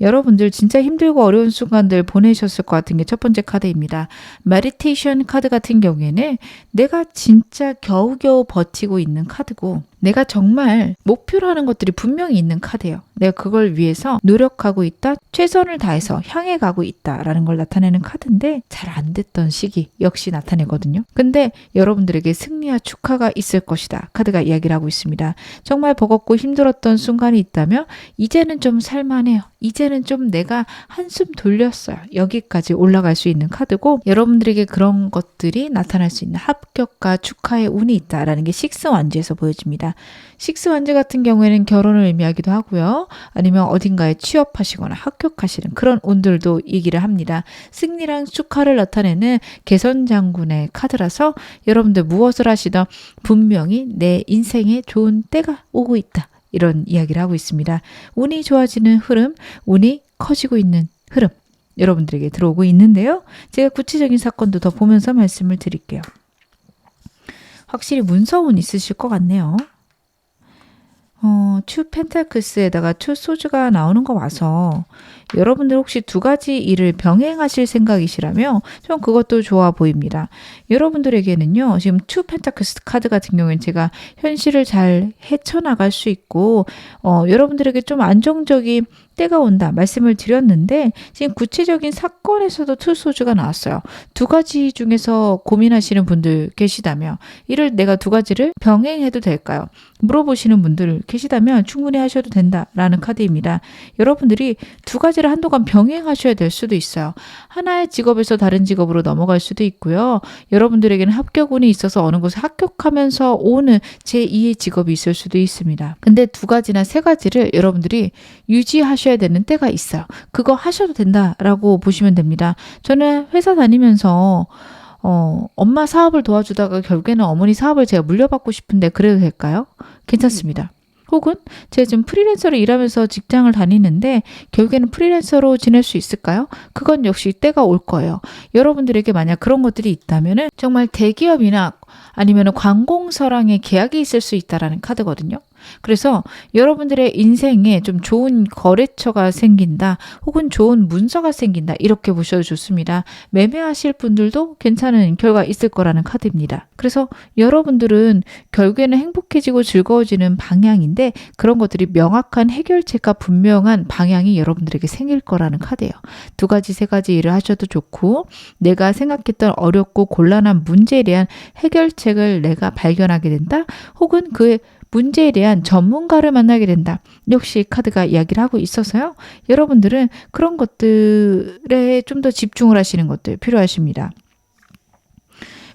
여러분들 진짜 힘들고 어려운 순간들 보내셨을 것 같은 게 첫 번째 카드입니다. 메디테이션 카드 같은 경우에는 내가 진짜 겨우겨우 버티고 있는 카드고, 내가 정말 목표로 하는 것들이 분명히 있는 카드예요. 내가 그걸 위해서 노력하고 있다, 최선을 다해서 향해 가고 있다라는 걸 나타내는 카드인데, 잘 안 됐던 시기 역시 나타내거든요. 근데 여러분들에게 승리와 축하가 있을 것이다 카드가 이야기를 하고 있습니다. 정말 버겁고 힘들었던 순간이 있다면 이제는 좀 살만해요. 이제는 좀 내가 한숨 돌렸어요. 여기까지 올라갈 수 있는 카드고, 여러분들에게 그런 것들이 나타날 수 있는 합격과 축하의 운이 있다라는 게 식스 완즈에서 보여집니다. 식스 완즈 같은 경우에는 결혼을 의미하기도 하고요. 아니면 어딘가에 취업하시거나 합격하시는 그런 운들도 얘기를 합니다. 승리랑 축하를 나타내는 개선장군의 카드라서 여러분들 무엇을 하시든 분명히 내 인생에 좋은 때가 오고 있다. 이런 이야기를 하고 있습니다. 운이 좋아지는 흐름, 운이 커지고 있는 흐름, 여러분들에게 들어오고 있는데요. 제가 구체적인 사건도 더 보면서 말씀을 드릴게요. 확실히 문서운 있으실 것 같네요. 투 펜타클스에다가 투 소주가 나오는 거 와서 여러분들 혹시 두 가지 일을 병행하실 생각이시라면 좀 그것도 좋아 보입니다. 여러분들에게는요, 지금 투 펜타클스 카드 같은 경우에는 제가 현실을 잘 헤쳐나갈 수 있고, 여러분들에게 좀 안정적인 때가 온다 말씀을 드렸는데, 지금 구체적인 사건에서도 투 소주가 나왔어요. 두 가지 중에서 고민하시는 분들 계시다면, 이를 내가 두 가지를 병행해도 될까요? 물어보시는 분들 계시다면 충분히 하셔도 된다라는 카드입니다. 여러분들이 두 가지를 한동안 병행하셔야 될 수도 있어요. 하나의 직업에서 다른 직업으로 넘어갈 수도 있고요. 여러분들에게는 합격운이 있어서 어느 곳에 합격하면서 오는 제2의 직업이 있을 수도 있습니다. 근데 두 가지나 세 가지를 여러분들이 유지하셔야 되는 때가 있어요. 그거 하셔도 된다라고 보시면 됩니다. 저는 회사 다니면서 엄마 사업을 도와주다가 결국에는 어머니 사업을 제가 물려받고 싶은데 그래도 될까요? 괜찮습니다. 혹은 제가 지금 프리랜서로 일하면서 직장을 다니는데 결국에는 프리랜서로 지낼 수 있을까요? 그건 역시 때가 올 거예요. 여러분들에게 만약 그런 것들이 있다면은 정말 대기업이나 아니면 관공서랑의 계약이 있을 수 있다라는 카드거든요. 그래서 여러분들의 인생에 좀 좋은 거래처가 생긴다, 혹은 좋은 문서가 생긴다, 이렇게 보셔도 좋습니다. 매매하실 분들도 괜찮은 결과 있을 거라는 카드입니다. 그래서 여러분들은 결국에는 행복해지고 즐거워지는 방향인데, 그런 것들이 명확한 해결책과 분명한 방향이 여러분들에게 생길 거라는 카드예요. 두 가지, 세 가지 일을 하셔도 좋고, 내가 생각했던 어렵고 곤란한 문제에 대한 해결책을 내가 발견하게 된다, 혹은 그 문제에 대한 전문가를 만나게 된다. 역시 카드가 이야기를 하고 있어서요. 여러분들은 그런 것들에 좀 더 집중을 하시는 것들 필요하십니다.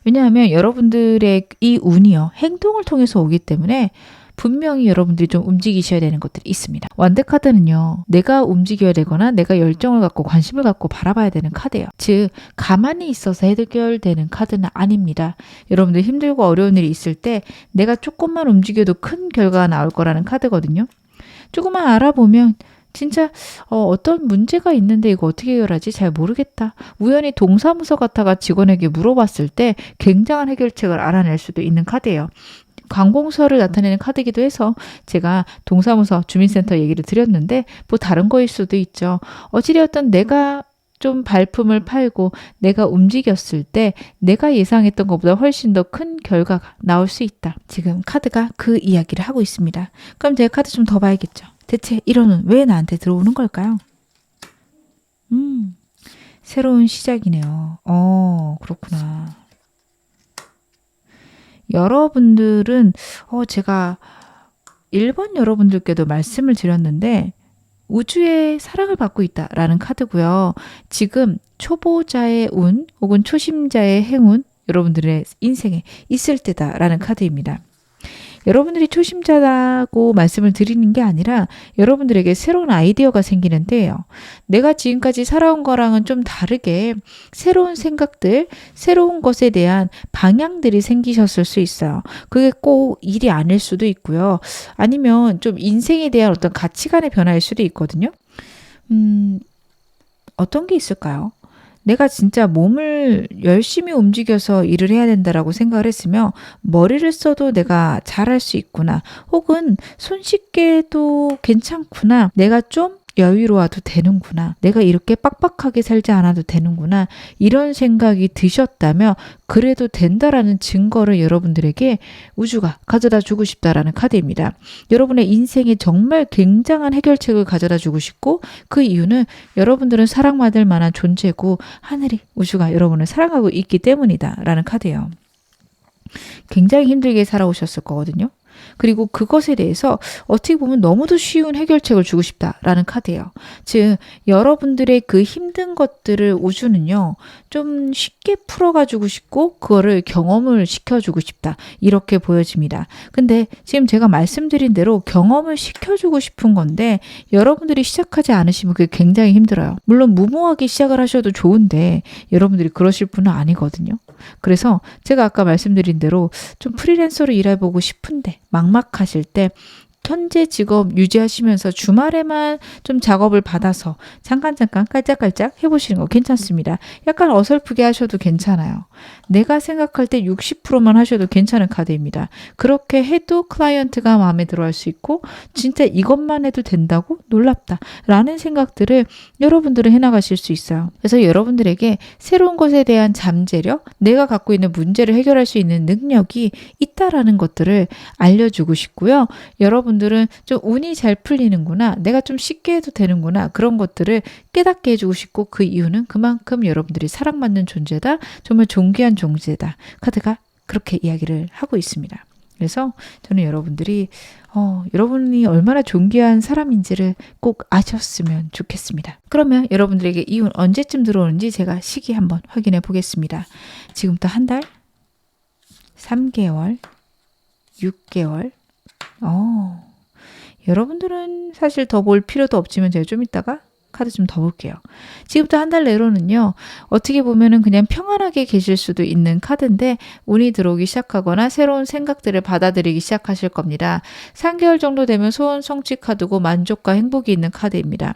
왜냐하면 여러분들의 이 운이요, 행동을 통해서 오기 때문에 분명히 여러분들이 좀 움직이셔야 되는 것들이 있습니다. 완드 카드는요, 내가 움직여야 되거나 내가 열정을 갖고 관심을 갖고 바라봐야 되는 카드예요. 즉, 가만히 있어서 해결되는 카드는 아닙니다. 여러분들 힘들고 어려운 일이 있을 때 내가 조금만 움직여도 큰 결과가 나올 거라는 카드거든요. 조금만 알아보면 진짜 어떤 문제가 있는데 이거 어떻게 해결하지? 잘 모르겠다. 우연히 동사무소 갔다가 직원에게 물어봤을 때 굉장한 해결책을 알아낼 수도 있는 카드예요. 관공서를 나타내는 카드이기도 해서 제가 동사무소 주민센터 얘기를 드렸는데 뭐 다른 거일 수도 있죠. 어찌되었든 내가 좀 발품을 팔고 내가 움직였을 때 내가 예상했던 것보다 훨씬 더 큰 결과가 나올 수 있다. 지금 카드가 그 이야기를 하고 있습니다. 그럼 제가 카드 좀 더 봐야겠죠. 대체 이런 운 왜 나한테 들어오는 걸까요? 새로운 시작이네요. 그렇구나. 여러분들은 제가 1번 여러분들께도 말씀을 드렸는데 우주의 사랑을 받고 있다라는 카드고요. 지금 초보자의 운 혹은 초심자의 행운 여러분들의 인생에 있을 때다라는 카드입니다. 여러분들이 초심자라고 말씀을 드리는 게 아니라 여러분들에게 새로운 아이디어가 생기는 때예요. 내가 지금까지 살아온 거랑은 좀 다르게 새로운 생각들, 새로운 것에 대한 방향들이 생기셨을 수 있어요. 그게 꼭 일이 아닐 수도 있고요. 아니면 좀 인생에 대한 어떤 가치관의 변화일 수도 있거든요. 어떤 게 있을까요? 내가 진짜 몸을 열심히 움직여서 일을 해야 된다라고 생각을 했으면 머리를 써도 내가 잘할 수 있구나. 혹은 손쉽게 해도 괜찮구나. 내가 좀 여유로워도 되는구나. 내가 이렇게 빡빡하게 살지 않아도 되는구나. 이런 생각이 드셨다면 그래도 된다라는 증거를 여러분들에게 우주가 가져다 주고 싶다라는 카드입니다. 여러분의 인생에 정말 굉장한 해결책을 가져다 주고 싶고 그 이유는 여러분들은 사랑받을 만한 존재고 하늘이 우주가 여러분을 사랑하고 있기 때문이다 라는 카드예요. 굉장히 힘들게 살아오셨을 거거든요. 그리고 그것에 대해서 어떻게 보면 너무도 쉬운 해결책을 주고 싶다라는 카드예요. 즉 여러분들의 그 힘든 것들을 우주는요. 좀 쉽게 풀어가지고 싶고 그거를 경험을 시켜주고 싶다. 이렇게 보여집니다. 근데 지금 제가 말씀드린 대로 경험을 시켜주고 싶은 건데 여러분들이 시작하지 않으시면 그게 굉장히 힘들어요. 물론 무모하게 시작을 하셔도 좋은데 여러분들이 그러실 분은 아니거든요. 그래서 제가 아까 말씀드린 대로 좀 프리랜서로 일해보고 싶은데 막막하실 때 현재 직업 유지하시면서 주말에만 좀 작업을 받아서 잠깐 깔짝깔짝 해보시는 거 괜찮습니다. 약간 어설프게 하셔도 괜찮아요. 내가 생각할 때 60%만 하셔도 괜찮은 카드입니다. 그렇게 해도 클라이언트가 마음에 들어 할 수 있고 진짜 이것만 해도 된다고? 놀랍다 라는 생각들을 여러분들은 해나가실 수 있어요. 그래서 여러분들에게 새로운 것에 대한 잠재력, 내가 갖고 있는 문제를 해결할 수 있는 능력이 있다라는 것들을 알려주고 싶고요. 여러분들은 좀 운이 잘 풀리는구나, 내가 좀 쉽게 해도 되는구나, 그런 것들을 깨닫게 해주고 싶고 그 이유는 그만큼 여러분들이 사랑받는 존재다, 정말 존귀한 존재다. 카드가 그렇게 이야기를 하고 있습니다. 그래서 저는 여러분들이 여러분이 얼마나 존귀한 사람인지를 꼭 아셨으면 좋겠습니다. 그러면 여러분들에게 이운 언제쯤 들어오는지 제가 시기 한번 확인해 보겠습니다. 지금부터 한 달, 3개월, 6개월. 여러분들은 사실 더 볼 필요도 없지만 제가 좀 이따가 카드 좀 더 볼게요. 지금부터 한 달 내로는요. 어떻게 보면은 그냥 평안하게 계실 수도 있는 카드인데 운이 들어오기 시작하거나 새로운 생각들을 받아들이기 시작하실 겁니다. 3개월 정도 되면 소원 성취 카드고 만족과 행복이 있는 카드입니다.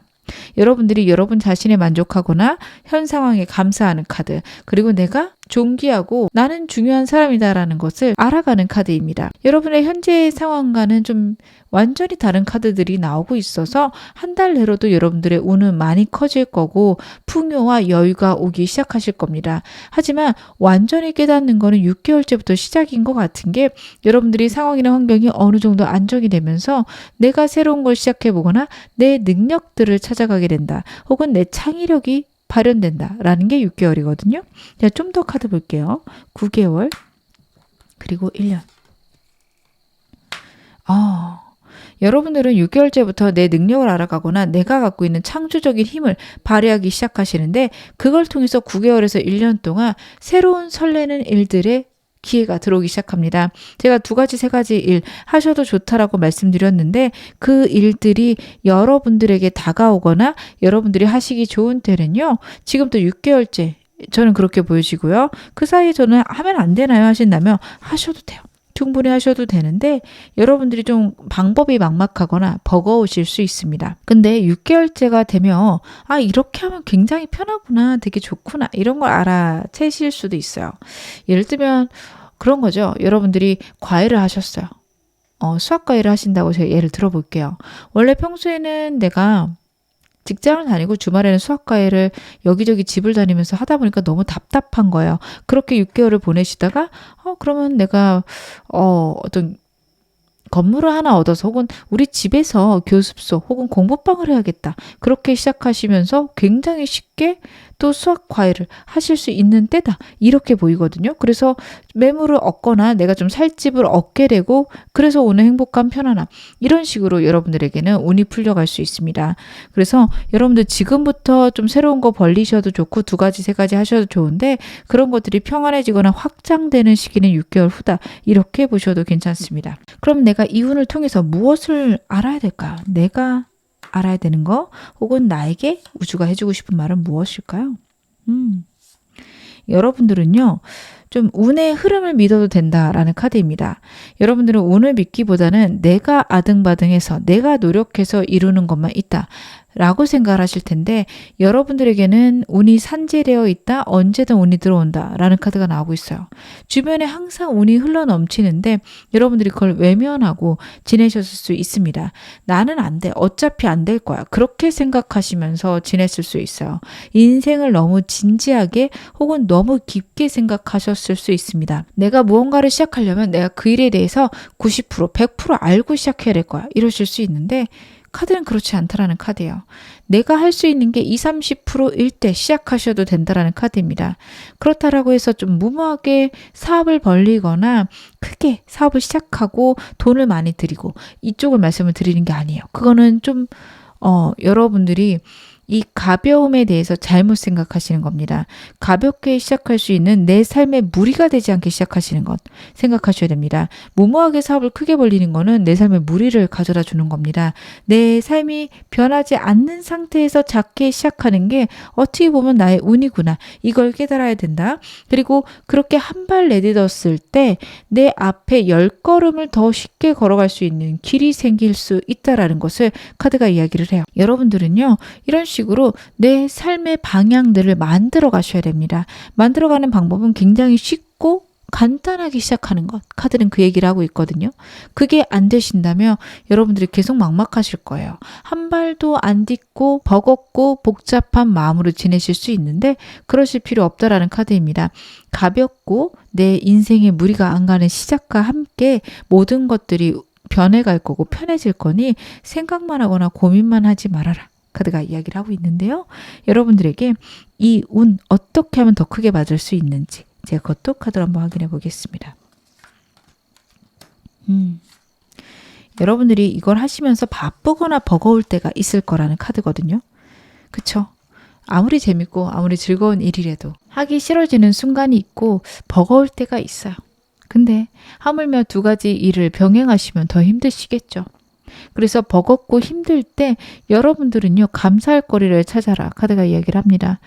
여러분들이 여러분 자신에 만족하거나 현 상황에 감사하는 카드, 그리고 내가 존귀하고 나는 중요한 사람이다라는 것을 알아가는 카드입니다. 여러분의 현재의 상황과는 좀 완전히 다른 카드들이 나오고 있어서 한 달 내로도 여러분들의 운은 많이 커질 거고 풍요와 여유가 오기 시작하실 겁니다. 하지만 완전히 깨닫는 거는 6개월째부터 시작인 것 같은 게 여러분들이 상황이나 환경이 어느 정도 안정이 되면서 내가 새로운 걸 시작해보거나 내 능력들을 찾아가게 된다. 혹은 내 창의력이 발현된다 라는 게 6개월이거든요. 좀 더 카드 볼게요. 9개월 그리고 1년. 여러분들은 6개월째부터 내 능력을 알아가거나 내가 갖고 있는 창조적인 힘을 발휘하기 시작하시는데 그걸 통해서 9개월에서 1년 동안 새로운 설레는 일들의 기회가 들어오기 시작합니다. 제가 2가지, 3가지 일 하셔도 좋다라고 말씀드렸는데 그 일들이 여러분들에게 다가오거나 여러분들이 하시기 좋은 때는요. 지금부터 6개월째 저는 그렇게 보여지고요. 그 사이에 저는 하면 안 되나요? 하신다면 하셔도 돼요. 충분히 하셔도 되는데 여러분들이 좀 방법이 막막하거나 버거우실 수 있습니다. 근데 6개월째가 되면 이렇게 하면 굉장히 편하구나, 되게 좋구나 이런 걸 알아채실 수도 있어요. 예를 들면 그런 거죠. 여러분들이 과외를 하셨어요. 수학 과외를 하신다고 제가 예를 들어볼게요. 원래 평소에는 내가 직장을 다니고 주말에는 수학과외를 여기저기 집을 다니면서 하다 보니까 너무 답답한 거예요. 그렇게 6개월을 보내시다가 그러면 내가 어떤 건물을 하나 얻어서 혹은 우리 집에서 교습소 혹은 공부방을 해야겠다. 그렇게 시작하시면서 굉장히 쉽게 또 수학 과외를 하실 수 있는 때다. 이렇게 보이거든요. 그래서 매물을 얻거나 내가 좀 살 집을 얻게 되고 그래서 오는 행복감, 편안함. 이런 식으로 여러분들에게는 운이 풀려갈 수 있습니다. 그래서 여러분들 지금부터 좀 새로운 거 벌리셔도 좋고 2가지, 3가지 하셔도 좋은데 그런 것들이 평안해지거나 확장되는 시기는 6개월 후다. 이렇게 보셔도 괜찮습니다. 그럼 내가 이 운을 통해서 무엇을 알아야 될까요? 내가 알아야 되는 거 혹은 나에게 우주가 해주고 싶은 말은 무엇일까요? 여러분들은요. 좀 운의 흐름을 믿어도 된다라는 카드입니다. 여러분들은 운을 믿기보다는 내가 아등바등해서 내가 노력해서 이루는 것만 있다. 라고 생각을 하실 텐데 여러분들에게는 운이 산재되어 있다. 언제든 운이 들어온다. 라는 카드가 나오고 있어요. 주변에 항상 운이 흘러 넘치는데 여러분들이 그걸 외면하고 지내셨을 수 있습니다. 나는 안 돼. 어차피 안 될 거야. 그렇게 생각하시면서 지냈을 수 있어요. 인생을 너무 진지하게 혹은 너무 깊게 생각하셨을 수 있습니다. 내가 무언가를 시작하려면 내가 그 일에 대해서 90%, 100% 알고 시작해야 될 거야. 이러실 수 있는데 카드는 그렇지 않다라는 카드예요. 내가 할 수 있는 게 20, 30%일 때 시작하셔도 된다라는 카드입니다. 그렇다라고 해서 좀 무모하게 사업을 벌리거나 크게 사업을 시작하고 돈을 많이 들이고 이쪽을 말씀을 드리는 게 아니에요. 그거는 좀 여러분들이 이 가벼움에 대해서 잘못 생각하시는 겁니다. 가볍게 시작할 수 있는 내 삶에 무리가 되지 않게 시작하시는 것 생각하셔야 됩니다. 무모하게 사업을 크게 벌리는 거는 내 삶에 무리를 가져다 주는 겁니다. 내 삶이 변하지 않는 상태에서 작게 시작하는 게 어떻게 보면 나의 운이구나. 이걸 깨달아야 된다. 그리고 그렇게 한 발 내딛었을 때 내 앞에 10걸음을 더 쉽게 걸어갈 수 있는 길이 생길 수 있다라는 것을 카드가 이야기를 해요. 여러분들은요. 이런 식으로 내 삶의 방향들을 만들어 가셔야 됩니다. 만들어가는 방법은 굉장히 쉽고 간단하게 시작하는 것. 카드는 그 얘기를 하고 있거든요. 그게 안 되신다면 여러분들이 계속 막막하실 거예요. 한 발도 안 딛고 버겁고 복잡한 마음으로 지내실 수 있는데 그러실 필요 없다라는 카드입니다. 가볍고 내 인생에 무리가 안 가는 시작과 함께 모든 것들이 변해갈 거고 편해질 거니 생각만 하거나 고민만 하지 말아라. 카드가 이야기를 하고 있는데요. 여러분들에게 이 운 어떻게 하면 더 크게 맞을 수 있는지 제가 그것도 카드로 한번 확인해 보겠습니다. 여러분들이 이걸 하시면서 바쁘거나 버거울 때가 있을 거라는 카드거든요. 그쵸? 아무리 재밌고 아무리 즐거운 일이라도 하기 싫어지는 순간이 있고 버거울 때가 있어요. 근데 하물며 두 가지 일을 병행하시면 더 힘드시겠죠. 그래서 버겁고 힘들 때 여러분들은요. 감사할 거리를 찾아라. 카드가 이야기를 합니다.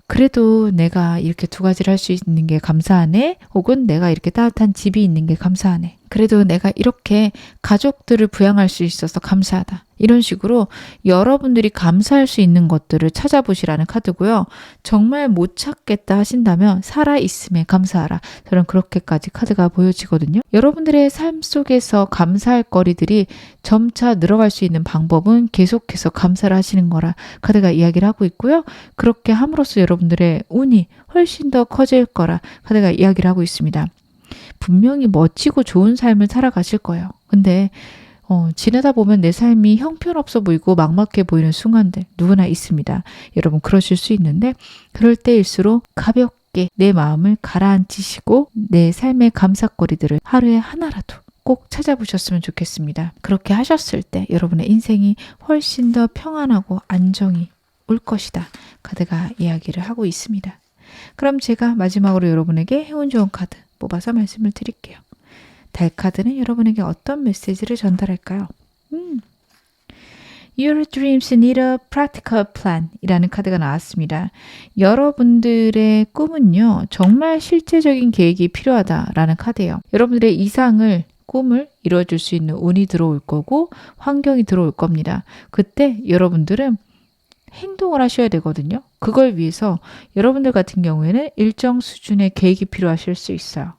그래도 내가 이렇게 두 가지를 할 수 있는 게 감사하네. 혹은 내가 이렇게 따뜻한 집이 있는 게 감사하네. 그래도 내가 이렇게 가족들을 부양할 수 있어서 감사하다. 이런 식으로 여러분들이 감사할 수 있는 것들을 찾아보시라는 카드고요. 정말 못 찾겠다 하신다면 살아있음에 감사하라. 저는 그렇게까지 카드가 보여지거든요. 여러분들의 삶 속에서 감사할 거리들이 점차 늘어갈 수 있는 방법은 계속해서 감사를 하시는 거라 카드가 이야기를 하고 있고요. 그렇게 함으로써 여러분들의 운이 훨씬 더 커질 거라 카드가 이야기를 하고 있습니다. 분명히 멋지고 좋은 삶을 살아가실 거예요. 근데 지내다 보면 내 삶이 형편없어 보이고 막막해 보이는 순간들 누구나 있습니다. 여러분 그러실 수 있는데 그럴 때일수록 가볍게 내 마음을 가라앉히시고 내 삶의 감사거리들을 하루에 하나라도 꼭 찾아보셨으면 좋겠습니다. 그렇게 하셨을 때 여러분의 인생이 훨씬 더 평안하고 안정이 올 것이다. 카드가 이야기를 하고 있습니다. 그럼 제가 마지막으로 여러분에게 행운 좋은 카드 뽑아서 말씀을 드릴게요. 달 카드는 여러분에게 어떤 메시지를 전달할까요? Your dreams need a practical plan 이라는 카드가 나왔습니다. 여러분들의 꿈은요. 정말 실제적인 계획이 필요하다라는 카드예요. 여러분들의 이상을 꿈을 이루어줄 수 있는 운이 들어올 거고 환경이 들어올 겁니다. 그때 여러분들은 행동을 하셔야 되거든요. 그걸 위해서 여러분들 같은 경우에는 일정 수준의 계획이 필요하실 수 있어요.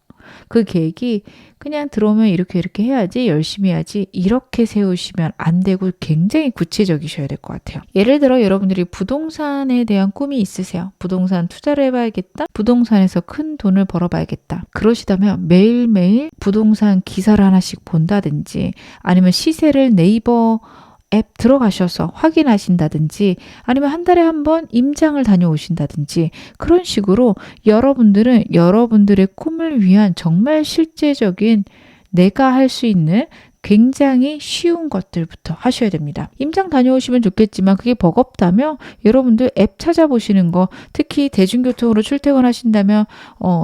그 계획이 그냥 들어오면 이렇게 해야지 열심히 해야지 이렇게 세우시면 안 되고 굉장히 구체적이셔야 될 것 같아요. 예를 들어 여러분들이 부동산에 대한 꿈이 있으세요. 부동산 투자를 해봐야겠다. 부동산에서 큰 돈을 벌어봐야겠다. 그러시다면 매일매일 부동산 기사를 하나씩 본다든지 아니면 시세를 네이버 앱 들어가셔서 확인하신다든지 아니면 한 달에 한 번 임장을 다녀오신다든지 그런 식으로 여러분들은 여러분들의 꿈을 위한 정말 실제적인 내가 할 수 있는 굉장히 쉬운 것들부터 하셔야 됩니다. 임장 다녀오시면 좋겠지만 그게 버겁다면 여러분들 앱 찾아보시는 거 특히 대중교통으로 출퇴근하신다면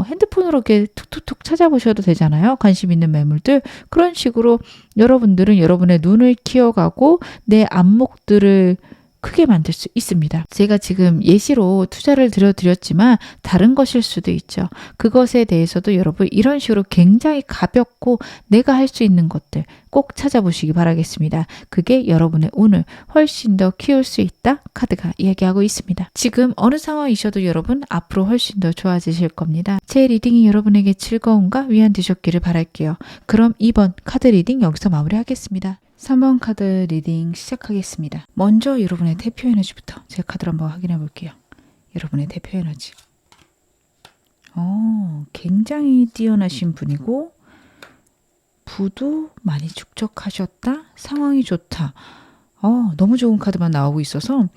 핸드폰으로 이렇게 툭툭툭 찾아보셔도 되잖아요. 관심 있는 매물들. 그런 식으로 여러분들은 여러분의 눈을 키워가고 내 안목들을 크게 만들 수 있습니다. 제가 지금 예시로 투자를 드렸지만 다른 것일 수도 있죠. 그것에 대해서도 여러분 이런 식으로 굉장히 가볍고 내가 할 수 있는 것들 꼭 찾아보시기 바라겠습니다. 그게 여러분의 운을 훨씬 더 키울 수 있다 카드가 이야기하고 있습니다. 지금 어느 상황이셔도 여러분 앞으로 훨씬 더 좋아지실 겁니다. 제 리딩이 여러분에게 즐거움과 위안 되셨기를 바랄게요. 그럼 2번 카드 리딩 여기서 마무리하겠습니다. 3번 카드 리딩 시작하겠습니다. 먼저 여러분의 대표 에너지부터 제가 카드를 한번 확인해 볼게요. 여러분의 대표 에너지. 굉장히 뛰어나신 분이고 부도 많이 축적하셨다. 상황이 좋다. 너무 좋은 카드만 나오고 있어서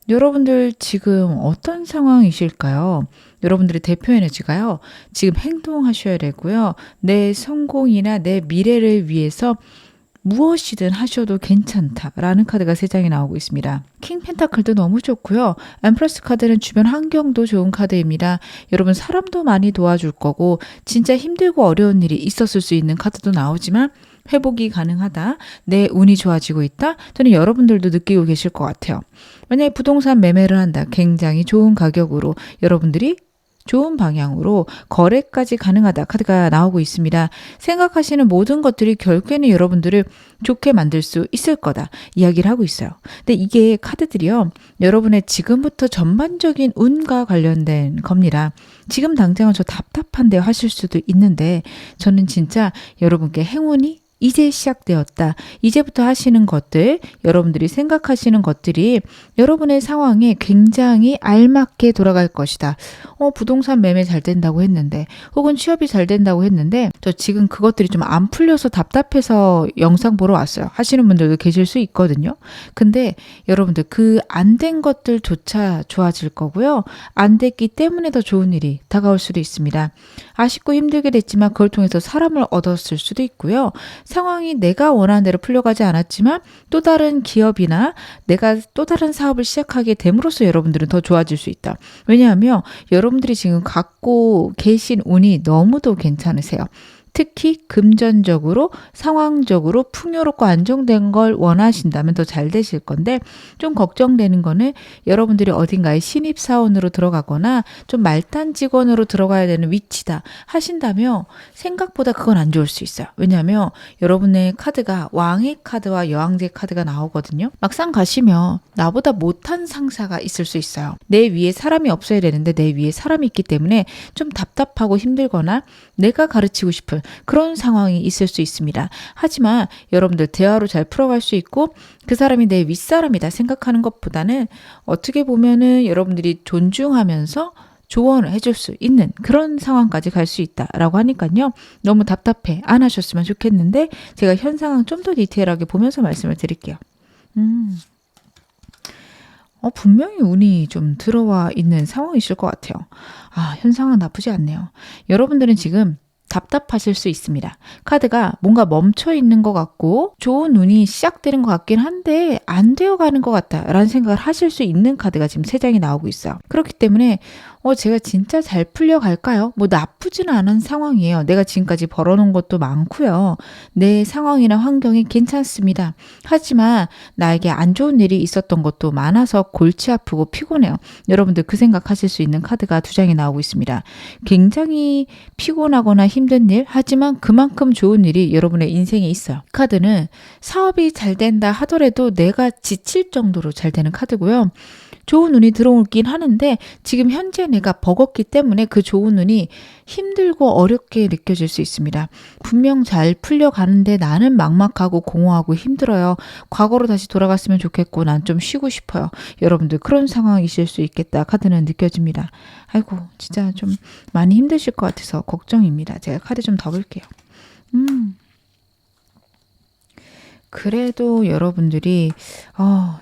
여러분들 지금 어떤 상황이실까요? 여러분들의 대표 에너지가요. 지금 행동하셔야 되고요. 내 성공이나 내 미래를 위해서 무엇이든 하셔도 괜찮다라는 카드가 3장이 나오고 있습니다. 킹 펜타클도 너무 좋고요. 엠프레스 카드는 주변 환경도 좋은 카드입니다. 여러분 사람도 많이 도와줄 거고 진짜 힘들고 어려운 일이 있었을 수 있는 카드도 나오지만 회복이 가능하다. 내 운이 좋아지고 있다. 저는 여러분들도 느끼고 계실 것 같아요. 만약에 부동산 매매를 한다. 굉장히 좋은 가격으로 여러분들이 좋은 방향으로 거래까지 가능하다 카드가 나오고 있습니다. 생각하시는 모든 것들이 결국에는 여러분들을 좋게 만들 수 있을 거다 이야기를 하고 있어요. 근데 이게 카드들이요. 여러분의 지금부터 전반적인 운과 관련된 겁니다. 지금 당장은 저 답답한데 하실 수도 있는데 저는 진짜 여러분께 행운이 이제 시작되었다. 이제부터 하시는 것들, 여러분들이 생각하시는 것들이 여러분의 상황에 굉장히 알맞게 돌아갈 것이다. 부동산 매매 잘 된다고 했는데 혹은 취업이 잘 된다고 했는데 저 지금 그것들이 좀 안 풀려서 답답해서 영상 보러 왔어요. 하시는 분들도 계실 수 있거든요. 근데 여러분들 그 안 된 것들조차 좋아질 거고요. 안 됐기 때문에 더 좋은 일이 다가올 수도 있습니다. 아쉽고 힘들게 됐지만 그걸 통해서 사람을 얻었을 수도 있고요. 상황이 내가 원하는 대로 풀려가지 않았지만 또 다른 기업이나 내가 또 다른 사업을 시작하게 됨으로써 여러분들은 더 좋아질 수 있다. 왜냐하면 여러분들이 지금 갖고 계신 운이 너무도 괜찮으세요. 특히 금전적으로 상황적으로 풍요롭고 안정된 걸 원하신다면 더 잘 되실 건데 좀 걱정되는 거는 여러분들이 어딘가에 신입사원으로 들어가거나 좀 말단 직원으로 들어가야 되는 위치다 하신다면 생각보다 그건 안 좋을 수 있어요. 왜냐하면 여러분의 카드가 왕의 카드와 여왕제 카드가 나오거든요. 막상 가시면 나보다 못한 상사가 있을 수 있어요. 내 위에 사람이 없어야 되는데 내 위에 사람이 있기 때문에 좀 답답하고 힘들거나 내가 가르치고 싶은 그런 상황이 있을 수 있습니다. 하지만 여러분들 대화로 잘 풀어갈 수 있고 그 사람이 내 윗사람이다 생각하는 것보다는 어떻게 보면은 여러분들이 존중하면서 조언을 해줄 수 있는 그런 상황까지 갈 수 있다라고 하니까요. 너무 답답해 안 하셨으면 좋겠는데 제가 현 상황 좀 더 디테일하게 보면서 말씀을 드릴게요. 분명히 운이 좀 들어와 있는 상황이실 것 같아요. 현 상황 나쁘지 않네요. 여러분들은 지금 답답하실 수 있습니다. 카드가 뭔가 멈춰 있는 것 같고 좋은 운이 시작되는 것 같긴 한데 안 되어가는 것 같다라는 생각을 하실 수 있는 카드가 지금 3장이 나오고 있어요. 그렇기 때문에 제가 진짜 잘 풀려갈까요? 뭐 나쁘지는 않은 상황이에요. 내가 지금까지 벌어놓은 것도 많고요. 내 상황이나 환경이 괜찮습니다. 하지만 나에게 안 좋은 일이 있었던 것도 많아서 골치 아프고 피곤해요. 여러분들 그 생각하실 수 있는 카드가 2장이 나오고 있습니다. 굉장히 피곤하거나 힘든 일, 하지만 그만큼 좋은 일이 여러분의 인생에 있어요. 카드는 사업이 잘 된다 하더라도 내가 지칠 정도로 잘 되는 카드고요. 좋은 운이 들어오긴 하는데 지금 현재 내가 버겁기 때문에 그 좋은 운이 힘들고 어렵게 느껴질 수 있습니다. 분명 잘 풀려가는데 나는 막막하고 공허하고 힘들어요. 과거로 다시 돌아갔으면 좋겠고 난 좀 쉬고 싶어요. 여러분들 그런 상황이실 수 있겠다 카드는 느껴집니다. 아이고 진짜 좀 많이 힘드실 것 같아서 걱정입니다. 제가 카드 좀 더 볼게요. 그래도 여러분들이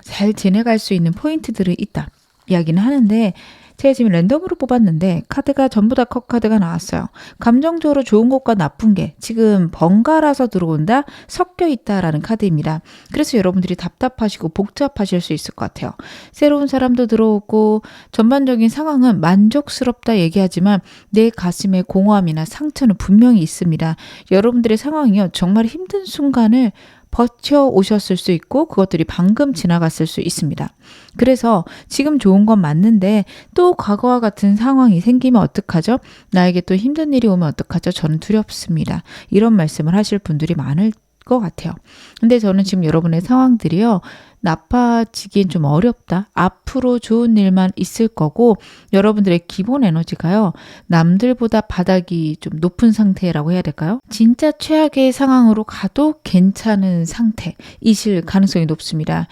잘 지내갈 수 있는 포인트들이 있다 이야기는 하는데 제가 지금 랜덤으로 뽑았는데 카드가 전부 다 컵 카드가 나왔어요. 감정적으로 좋은 것과 나쁜 게 지금 번갈아서 들어온다, 섞여 있다라는 카드입니다. 그래서 여러분들이 답답하시고 복잡하실 수 있을 것 같아요. 새로운 사람도 들어오고 전반적인 상황은 만족스럽다 얘기하지만 내 가슴에 공허함이나 상처는 분명히 있습니다. 여러분들의 상황이요 정말 힘든 순간을 버텨오셨을 수 있고 그것들이 방금 지나갔을 수 있습니다. 그래서 지금 좋은 건 맞는데 또 과거와 같은 상황이 생기면 어떡하죠? 나에게 또 힘든 일이 오면 어떡하죠? 저는 두렵습니다. 이런 말씀을 하실 분들이 많을 것 같아요. 근데 저는 지금 여러분의 상황들이요. 나빠지긴 좀 어렵다. 앞으로 좋은 일만 있을 거고 여러분들의 기본 에너지가요. 남들보다 바닥이 좀 높은 상태라고 해야 될까요? 진짜 최악의 상황으로 가도 괜찮은 상태이실 가능성이 높습니다.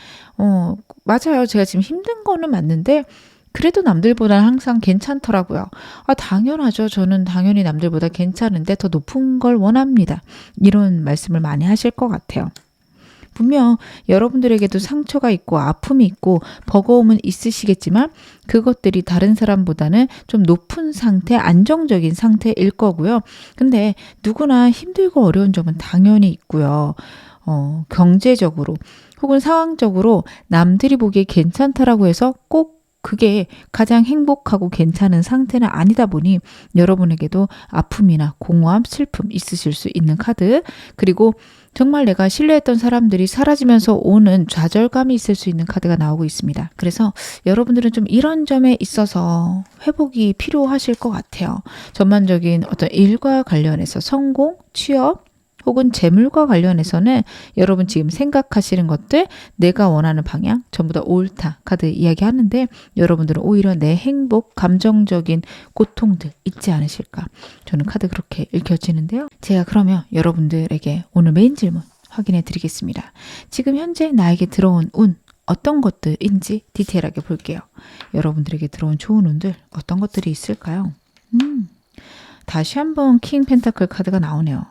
맞아요. 제가 지금 힘든 거는 맞는데 그래도 남들보다는 항상 괜찮더라고요. 당연하죠. 저는 당연히 남들보다 괜찮은데 더 높은 걸 원합니다. 이런 말씀을 많이 하실 것 같아요. 분명 여러분들에게도 상처가 있고 아픔이 있고 버거움은 있으시겠지만 그것들이 다른 사람보다는 좀 높은 상태, 안정적인 상태일 거고요. 근데 누구나 힘들고 어려운 점은 당연히 있고요. 경제적으로 혹은 상황적으로 남들이 보기에 괜찮다라고 해서 꼭 그게 가장 행복하고 괜찮은 상태는 아니다 보니 여러분에게도 아픔이나 공허함, 슬픔 있으실 수 있는 카드, 그리고 정말 내가 신뢰했던 사람들이 사라지면서 오는 좌절감이 있을 수 있는 카드가 나오고 있습니다. 그래서 여러분들은 좀 이런 점에 있어서 회복이 필요하실 것 같아요. 전반적인 어떤 일과 관련해서 성공, 취업, 혹은 재물과 관련해서는 여러분 지금 생각하시는 것들, 내가 원하는 방향 전부 다 옳다 카드 이야기하는데 여러분들은 오히려 내 행복, 감정적인 고통들 있지 않으실까. 저는 카드 그렇게 읽혀지는데요. 제가 그러면 여러분들에게 오늘 메인 질문 확인해 드리겠습니다. 지금 현재 나에게 들어온 운 어떤 것들인지 디테일하게 볼게요. 여러분들에게 들어온 좋은 운들 어떤 것들이 있을까요? 다시 한번 킹 펜타클 카드가 나오네요.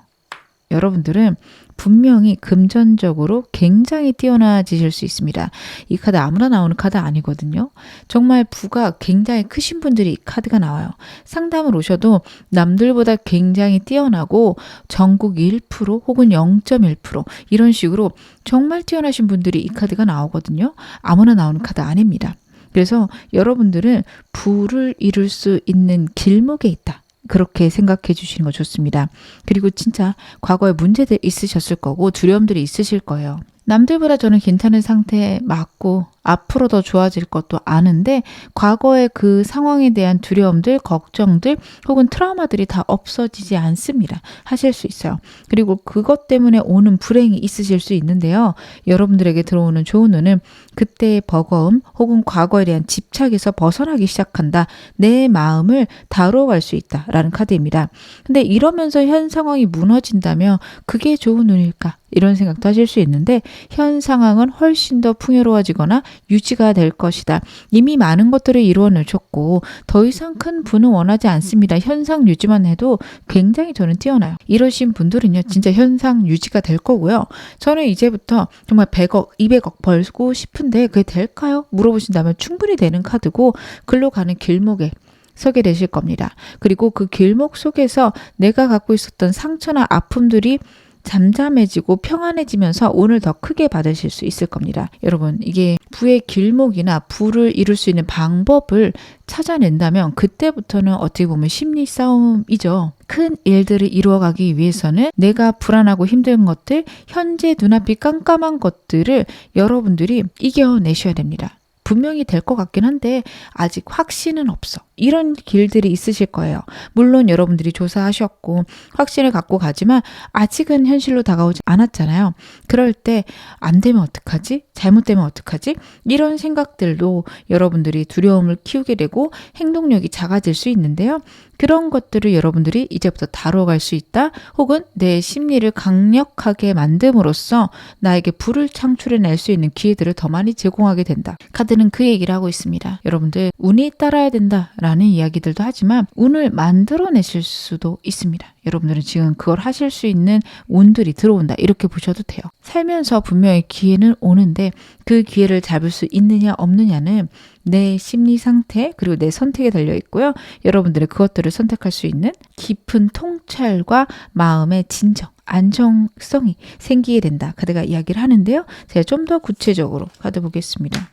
여러분들은 분명히 금전적으로 굉장히 뛰어나지실 수 있습니다. 이 카드 아무나 나오는 카드 아니거든요. 정말 부가 굉장히 크신 분들이 이 카드가 나와요. 상담을 오셔도 남들보다 굉장히 뛰어나고 전국 1% 혹은 0.1% 이런 식으로 정말 뛰어나신 분들이 이 카드가 나오거든요. 아무나 나오는 카드 아닙니다. 그래서 여러분들은 부를 이룰 수 있는 길목에 있다. 그렇게 생각해 주시는 거 좋습니다. 그리고 진짜 과거에 문제들 있으셨을 거고 두려움들이 있으실 거예요. 남들보다 저는 괜찮은 상태에 맞고 앞으로 더 좋아질 것도 아는데 과거의 그 상황에 대한 두려움들, 걱정들 혹은 트라우마들이 다 없어지지 않습니다. 하실 수 있어요. 그리고 그것 때문에 오는 불행이 있으실 수 있는데요. 여러분들에게 들어오는 좋은 운은 그때의 버거움 혹은 과거에 대한 집착에서 벗어나기 시작한다. 내 마음을 다뤄갈 수 있다라는 카드입니다. 근데 이러면서 현 상황이 무너진다면 그게 좋은 운일까? 이런 생각도 하실 수 있는데 현 상황은 훨씬 더 풍요로워지거나 유지가 될 것이다. 이미 많은 것들을 이루어 놓으셨고 더 이상 큰 부는 원하지 않습니다. 현상 유지만 해도 굉장히 저는 뛰어나요. 이러신 분들은요. 진짜 현상 유지가 될 거고요. 저는 이제부터 정말 100억, 200억 벌고 싶은데 그게 될까요? 물어보신다면 충분히 되는 카드고 글로 가는 길목에 서게 되실 겁니다. 그리고 그 길목 속에서 내가 갖고 있었던 상처나 아픔들이 잠잠해지고 평안해지면서 오늘 더 크게 받으실 수 있을 겁니다. 여러분 이게 부의 길목이나 부를 이룰 수 있는 방법을 찾아낸다면 그때부터는 어떻게 보면 심리 싸움이죠. 큰 일들을 이루어가기 위해서는 내가 불안하고 힘든 것들, 현재 눈앞이 깜깜한 것들을 여러분들이 이겨내셔야 됩니다. 분명히 될 것 같긴 한데 아직 확신은 없어. 이런 길들이 있으실 거예요. 물론 여러분들이 조사하셨고 확신을 갖고 가지만 아직은 현실로 다가오지 않았잖아요. 그럴 때 안 되면 어떡하지? 잘못되면 어떡하지? 이런 생각들도 여러분들이 두려움을 키우게 되고 행동력이 작아질 수 있는데요. 그런 것들을 여러분들이 이제부터 다뤄갈 수 있다. 혹은 내 심리를 강력하게 만듦으로써 나에게 불을 창출해낼 수 있는 기회들을 더 많이 제공하게 된다. 카드는 그 얘기를 하고 있습니다. 여러분들 운이 따라야 된다라는 이야기들도 하지만 운을 만들어내실 수도 있습니다. 여러분들은 지금 그걸 하실 수 있는 운들이 들어온다. 이렇게 보셔도 돼요. 살면서 분명히 기회는 오는데 그 기회를 잡을 수 있느냐 없느냐는 내 심리 상태 그리고 내 선택에 달려 있고요. 여러분들이 그것들을 선택할 수 있는 깊은 통찰과 마음의 진정, 안정성이 생기게 된다. 카드가 이야기를 하는데요. 제가 좀 더 구체적으로 카드 보겠습니다.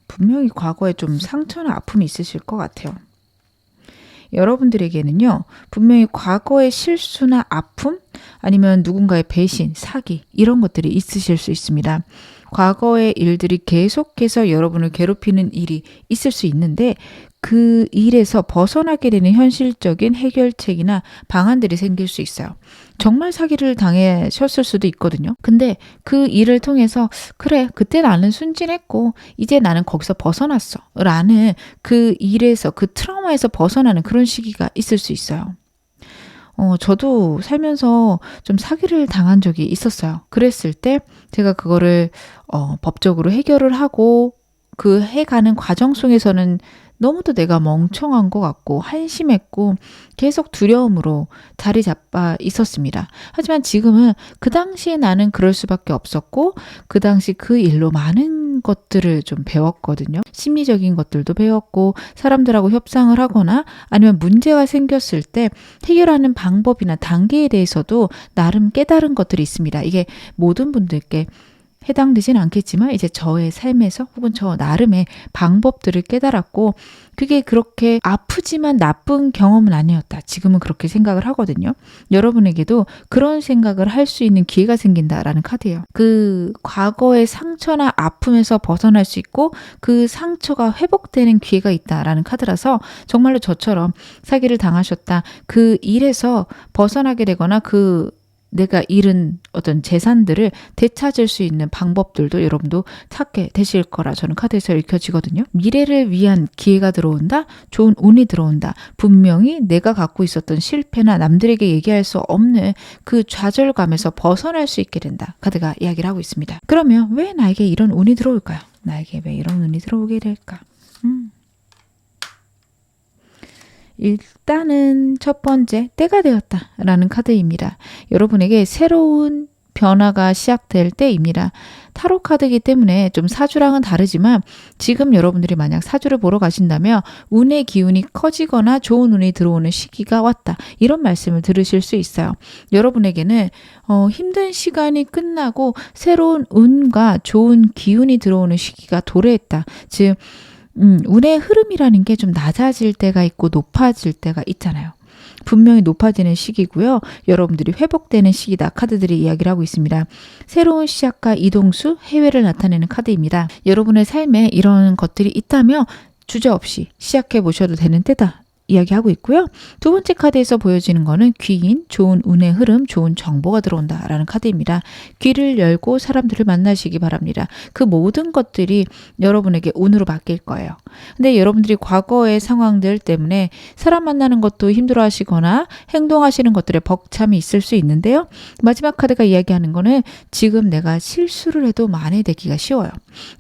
분명히 과거에 좀 상처나 아픔이 있으실 것 같아요. 여러분들에게는요, 분명히 과거의 실수나 아픔, 아니면 누군가의 배신, 사기, 이런 것들이 있으실 수 있습니다. 과거의 일들이 계속해서 여러분을 괴롭히는 일이 있을 수 있는데, 그 일에서 벗어나게 되는 현실적인 해결책이나 방안들이 생길 수 있어요. 정말 사기를 당하셨을 수도 있거든요. 근데 그 일을 통해서, 그래, 그때 나는 순진했고 이제 나는 거기서 벗어났어 라는, 그 일에서, 그 트라우마에서 벗어나는 그런 시기가 있을 수 있어요. 저도 살면서 좀 사기를 당한 적이 있었어요. 그랬을 때 제가 그거를 법적으로 해결을 하고, 그 해가는 과정 속에서는 너무도 내가 멍청한 것 같고 한심했고 계속 두려움으로 자리 잡아 있었습니다. 하지만 지금은, 그 당시에 나는 그럴 수밖에 없었고 그 당시 그 일로 많은 것들을 좀 배웠거든요. 심리적인 것들도 배웠고, 사람들하고 협상을 하거나 아니면 문제가 생겼을 때 해결하는 방법이나 단계에 대해서도 나름 깨달은 것들이 있습니다. 이게 모든 분들께 해당되진 않겠지만 이제 저의 삶에서 혹은 저 나름의 방법들을 깨달았고, 그게 그렇게 아프지만 나쁜 경험은 아니었다. 지금은 그렇게 생각을 하거든요. 여러분에게도 그런 생각을 할 수 있는 기회가 생긴다라는 카드예요. 그 과거의 상처나 아픔에서 벗어날 수 있고 그 상처가 회복되는 기회가 있다라는 카드라서, 정말로 저처럼 사기를 당하셨다, 그 일에서 벗어나게 되거나 그 내가 잃은 어떤 재산들을 되찾을 수 있는 방법들도 여러분도 찾게 되실 거라 저는 카드에서 읽혀지거든요. 미래를 위한 기회가 들어온다, 좋은 운이 들어온다, 분명히 내가 갖고 있었던 실패나 남들에게 얘기할 수 없는 그 좌절감에서 벗어날 수 있게 된다, 카드가 이야기를 하고 있습니다. 그러면 왜 나에게 이런 운이 들어올까요? 나에게 왜 이런 운이 들어오게 될까? 일단은 첫 번째, 때가 되었다라는 카드입니다. 여러분에게 새로운 변화가 시작될 때입니다. 타로 카드이기 때문에 좀 사주랑은 다르지만, 지금 여러분들이 만약 사주를 보러 가신다면 운의 기운이 커지거나 좋은 운이 들어오는 시기가 왔다, 이런 말씀을 들으실 수 있어요. 여러분에게는 힘든 시간이 끝나고 새로운 운과 좋은 기운이 들어오는 시기가 도래했다. 즉 운의 흐름이라는 게 좀 낮아질 때가 있고 높아질 때가 있잖아요. 분명히 높아지는 시기고요. 여러분들이 회복되는 시기다, 카드들이 이야기를 하고 있습니다. 새로운 시작과 이동수, 해외를 나타내는 카드입니다. 여러분의 삶에 이런 것들이 있다면 주저없이 시작해 보셔도 되는 때다, 이야기하고 있고요. 두 번째 카드에서 보여지는 거는 귀인, 좋은 운의 흐름, 좋은 정보가 들어온다라는 카드입니다. 귀를 열고 사람들을 만나시기 바랍니다. 그 모든 것들이 여러분에게 운으로 바뀔 거예요. 근데 여러분들이 과거의 상황들 때문에 사람 만나는 것도 힘들어 하시거나 행동하시는 것들에 벅참이 있을 수 있는데요. 마지막 카드가 이야기하는 거는, 지금 내가 실수를 해도 만회되기가 쉬워요.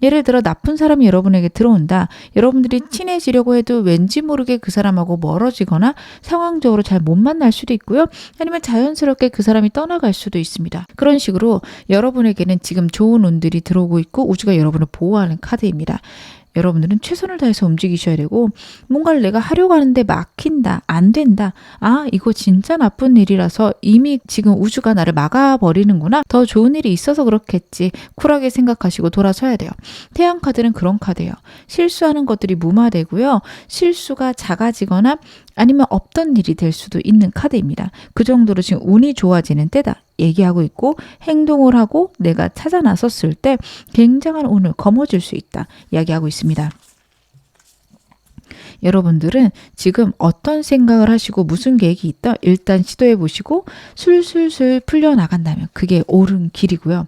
예를 들어 나쁜 사람이 여러분에게 들어온다. 여러분들이 친해지려고 해도 왠지 모르게 그 사람하고 멀어지거나 상황적으로 잘 못 만날 수도 있고요. 아니면 자연스럽게 그 사람이 떠나갈 수도 있습니다. 그런 식으로 여러분에게는 지금 좋은 운들이 들어오고 있고 우주가 여러분을 보호하는 카드입니다. 여러분들은 최선을 다해서 움직이셔야 되고, 뭔가를 내가 하려고 하는데 막힌다, 안 된다, 이거 진짜 나쁜 일이라서 이미 지금 우주가 나를 막아버리는구나, 더 좋은 일이 있어서 그렇겠지, 쿨하게 생각하시고 돌아서야 돼요. 태양 카드는 그런 카드예요. 실수하는 것들이 무마되고요. 실수가 작아지거나 아니면 없던 일이 될 수도 있는 카드입니다. 그 정도로 지금 운이 좋아지는 때다 얘기하고 있고, 행동을 하고 내가 찾아 나섰을 때 굉장한 운을 거머쥘 수 있다 이야기하고 있습니다. 여러분들은 지금 어떤 생각을 하시고 무슨 계획이 있다, 일단 시도해 보시고 술술술 풀려나간다면 그게 옳은 길이고요.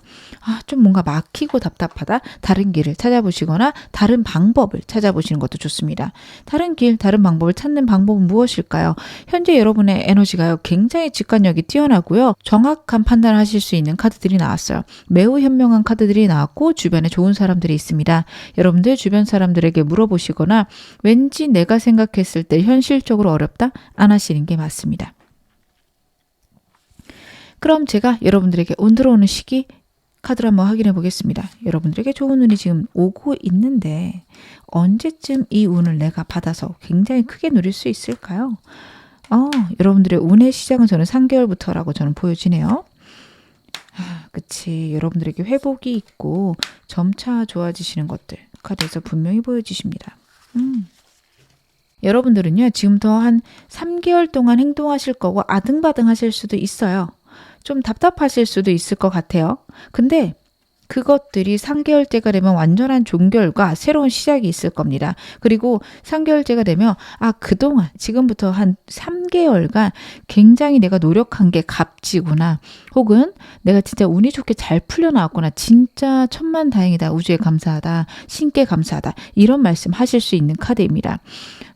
좀 뭔가 막히고 답답하다, 다른 길을 찾아보시거나 다른 방법을 찾아보시는 것도 좋습니다. 다른 길, 다른 방법을 찾는 방법은 무엇일까요? 현재 여러분의 에너지가요, 굉장히 직관력이 뛰어나고요. 정확한 판단을 하실 수 있는 카드들이 나왔어요. 매우 현명한 카드들이 나왔고 주변에 좋은 사람들이 있습니다. 여러분들 주변 사람들에게 물어보시거나, 왠지 내가 생각했을 때 현실적으로 어렵다, 안 하시는 게 맞습니다. 그럼 제가 여러분들에게 운 들어오는 시기 카드를 한번 확인해 보겠습니다. 여러분들에게 좋은 운이 지금 오고 있는데 언제쯤 이 운을 내가 받아서 굉장히 크게 누릴 수 있을까요? 여러분들의 운의 시작은 저는 3개월부터라고 저는 보여지네요. 그치, 여러분들에게 회복이 있고 점차 좋아지시는 것들 카드에서 분명히 보여지십니다. 여러분들은요, 지금부터 한 3개월 동안 행동하실 거고 아등바등 하실 수도 있어요. 좀 답답하실 수도 있을 것 같아요. 근데 그것들이 3개월째가 되면 완전한 종결과 새로운 시작이 있을 겁니다. 그리고 3개월째가 되면 그동안 지금부터 한 3개월간 굉장히 내가 노력한 게 값지구나. 혹은 내가 진짜 운이 좋게 잘 풀려나왔구나. 진짜 천만다행이다. 우주에 감사하다. 신께 감사하다. 이런 말씀 하실 수 있는 카드입니다.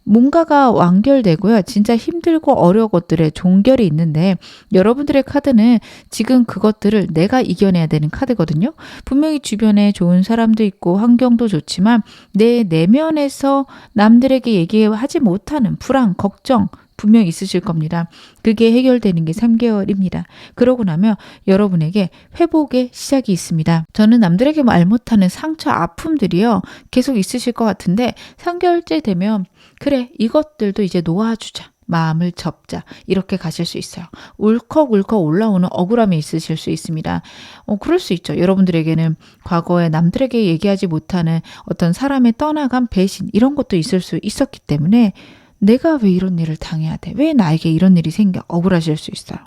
뭔가가 완결되고요. 진짜 힘들고 어려운 것들의 종결이 있는데 여러분들의 카드는 지금 그것들을 내가 이겨내야 되는 카드거든요. 분명히 주변에 좋은 사람도 있고 환경도 좋지만 내 내면에서 남들에게 얘기하지 못하는 불안, 걱정 분명 있으실 겁니다. 그게 해결되는 게 3개월입니다. 그러고 나면 여러분에게 회복의 시작이 있습니다. 저는 남들에게 말 못하는 상처, 아픔들이요. 계속 있으실 것 같은데 3개월째 되면 그래, 이것들도 이제 놓아주자. 마음을 접자. 이렇게 가실 수 있어요. 울컥울컥 올라오는 억울함이 있으실 수 있습니다. 그럴 수 있죠. 여러분들에게는 과거에 남들에게 얘기하지 못하는 어떤 사람의 떠나간 배신 이런 것도 있을 수 있었기 때문에 내가 왜 이런 일을 당해야 돼? 왜 나에게 이런 일이 생겨? 억울하실 수 있어요.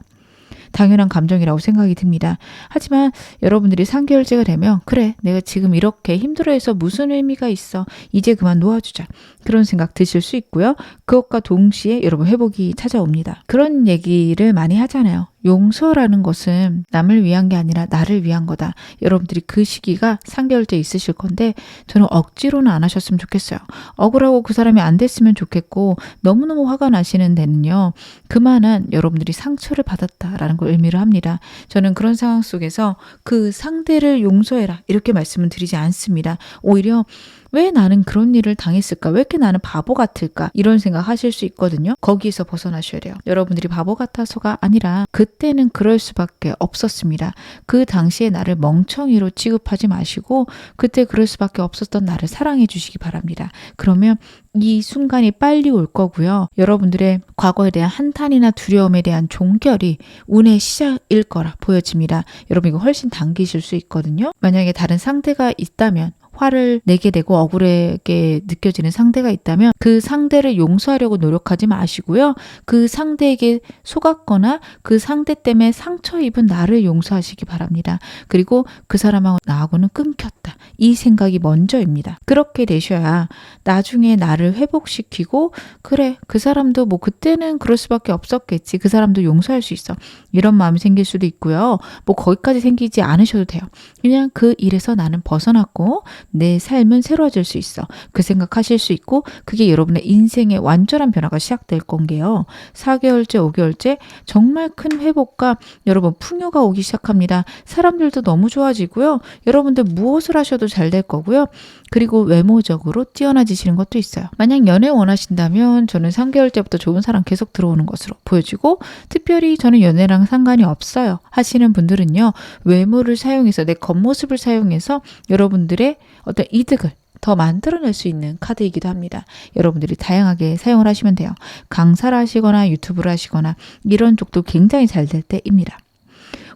당연한 감정이라고 생각이 듭니다. 하지만 여러분들이 3개월째가 되면 그래, 내가 지금 이렇게 힘들어해서 무슨 의미가 있어. 이제 그만 놓아주자. 그런 생각 드실 수 있고요. 그것과 동시에 여러분 회복이 찾아옵니다. 그런 얘기를 많이 하잖아요. 용서라는 것은 남을 위한 게 아니라 나를 위한 거다. 여러분들이 그 시기가 3개월째 있으실 건데 저는 억지로는 안 하셨으면 좋겠어요. 억울하고 그 사람이 안 됐으면 좋겠고 너무너무 화가 나시는 데는요. 그만한 여러분들이 상처를 받았다라는 걸 의미를 합니다. 저는 그런 상황 속에서 그 상대를 용서해라 이렇게 말씀은 드리지 않습니다. 오히려 왜 나는 그런 일을 당했을까? 왜 이렇게 나는 바보 같을까? 이런 생각 하실 수 있거든요. 거기에서 벗어나셔야 돼요. 여러분들이 바보 같아서가 아니라 그때는 그럴 수밖에 없었습니다. 그 당시에 나를 멍청이로 취급하지 마시고 그때 그럴 수밖에 없었던 나를 사랑해 주시기 바랍니다. 그러면 이 순간이 빨리 올 거고요. 여러분들의 과거에 대한 한탄이나 두려움에 대한 종결이 운의 시작일 거라 보여집니다. 여러분 이거 훨씬 당기실 수 있거든요. 만약에 다른 상대가 있다면 화를 내게 되고 억울하게 느껴지는 상대가 있다면 그 상대를 용서하려고 노력하지 마시고요. 그 상대에게 속았거나 그 상대 때문에 상처 입은 나를 용서하시기 바랍니다. 그리고 그 사람하고 나하고는 끊겼다. 이 생각이 먼저입니다. 그렇게 되셔야 나중에 나를 회복시키고 그래, 그 사람도 뭐 그때는 그럴 수밖에 없었겠지. 그 사람도 용서할 수 있어. 이런 마음이 생길 수도 있고요. 뭐 거기까지 생기지 않으셔도 돼요. 그냥 그 일에서 나는 벗어났고 내 삶은 새로워질 수 있어. 그 생각하실 수 있고 그게 여러분의 인생의 완전한 변화가 시작될 건게요. 4개월째, 5개월째 정말 큰 회복과 여러분 풍요가 오기 시작합니다. 사람들도 너무 좋아지고요. 여러분들 무엇을 하셔도 잘 될 거고요. 그리고 외모적으로 뛰어나지시는 것도 있어요. 만약 연애 원하신다면 저는 3개월째부터 좋은 사람 계속 들어오는 것으로 보여지고 특별히 저는 연애랑 상관이 없어요 하시는 분들은요. 외모를 사용해서 내 겉모습을 사용해서 여러분들의 어떤 이득을 더 만들어낼 수 있는 카드이기도 합니다. 여러분들이 다양하게 사용을 하시면 돼요. 강사를 하시거나 유튜브를 하시거나 이런 쪽도 굉장히 잘 될 때입니다.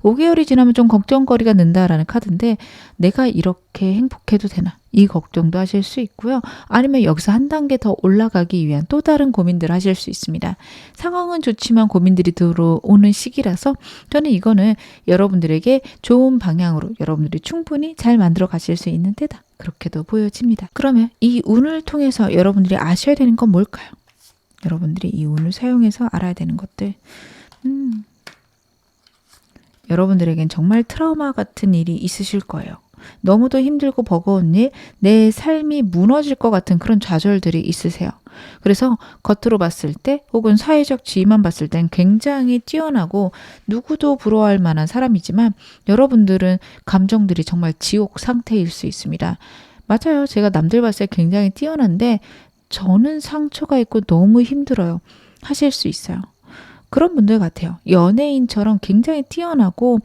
5개월이 지나면 좀 걱정거리가 는다라는 카드인데 내가 이렇게 행복해도 되나? 이 걱정도 하실 수 있고요. 아니면 여기서 한 단계 더 올라가기 위한 또 다른 고민들을 하실 수 있습니다. 상황은 좋지만 고민들이 들어오는 시기라서 저는 이거는 여러분들에게 좋은 방향으로 여러분들이 충분히 잘 만들어 가실 수 있는 때다. 그렇게도 보여집니다. 그러면 이 운을 통해서 여러분들이 아셔야 되는 건 뭘까요? 여러분들이 이 운을 사용해서 알아야 되는 것들. 여러분들에겐 정말 트라우마 같은 일이 있으실 거예요. 너무도 힘들고 버거운 일, 내 삶이 무너질 것 같은 그런 좌절들이 있으세요. 그래서 겉으로 봤을 때 혹은 사회적 지위만 봤을 땐 굉장히 뛰어나고 누구도 부러워할 만한 사람이지만 여러분들은 감정들이 정말 지옥 상태일 수 있습니다. 맞아요. 제가 남들 봤을 때 굉장히 뛰어난데 저는 상처가 있고 너무 힘들어요. 하실 수 있어요. 그런 분들 같아요. 연예인처럼 굉장히 뛰어나고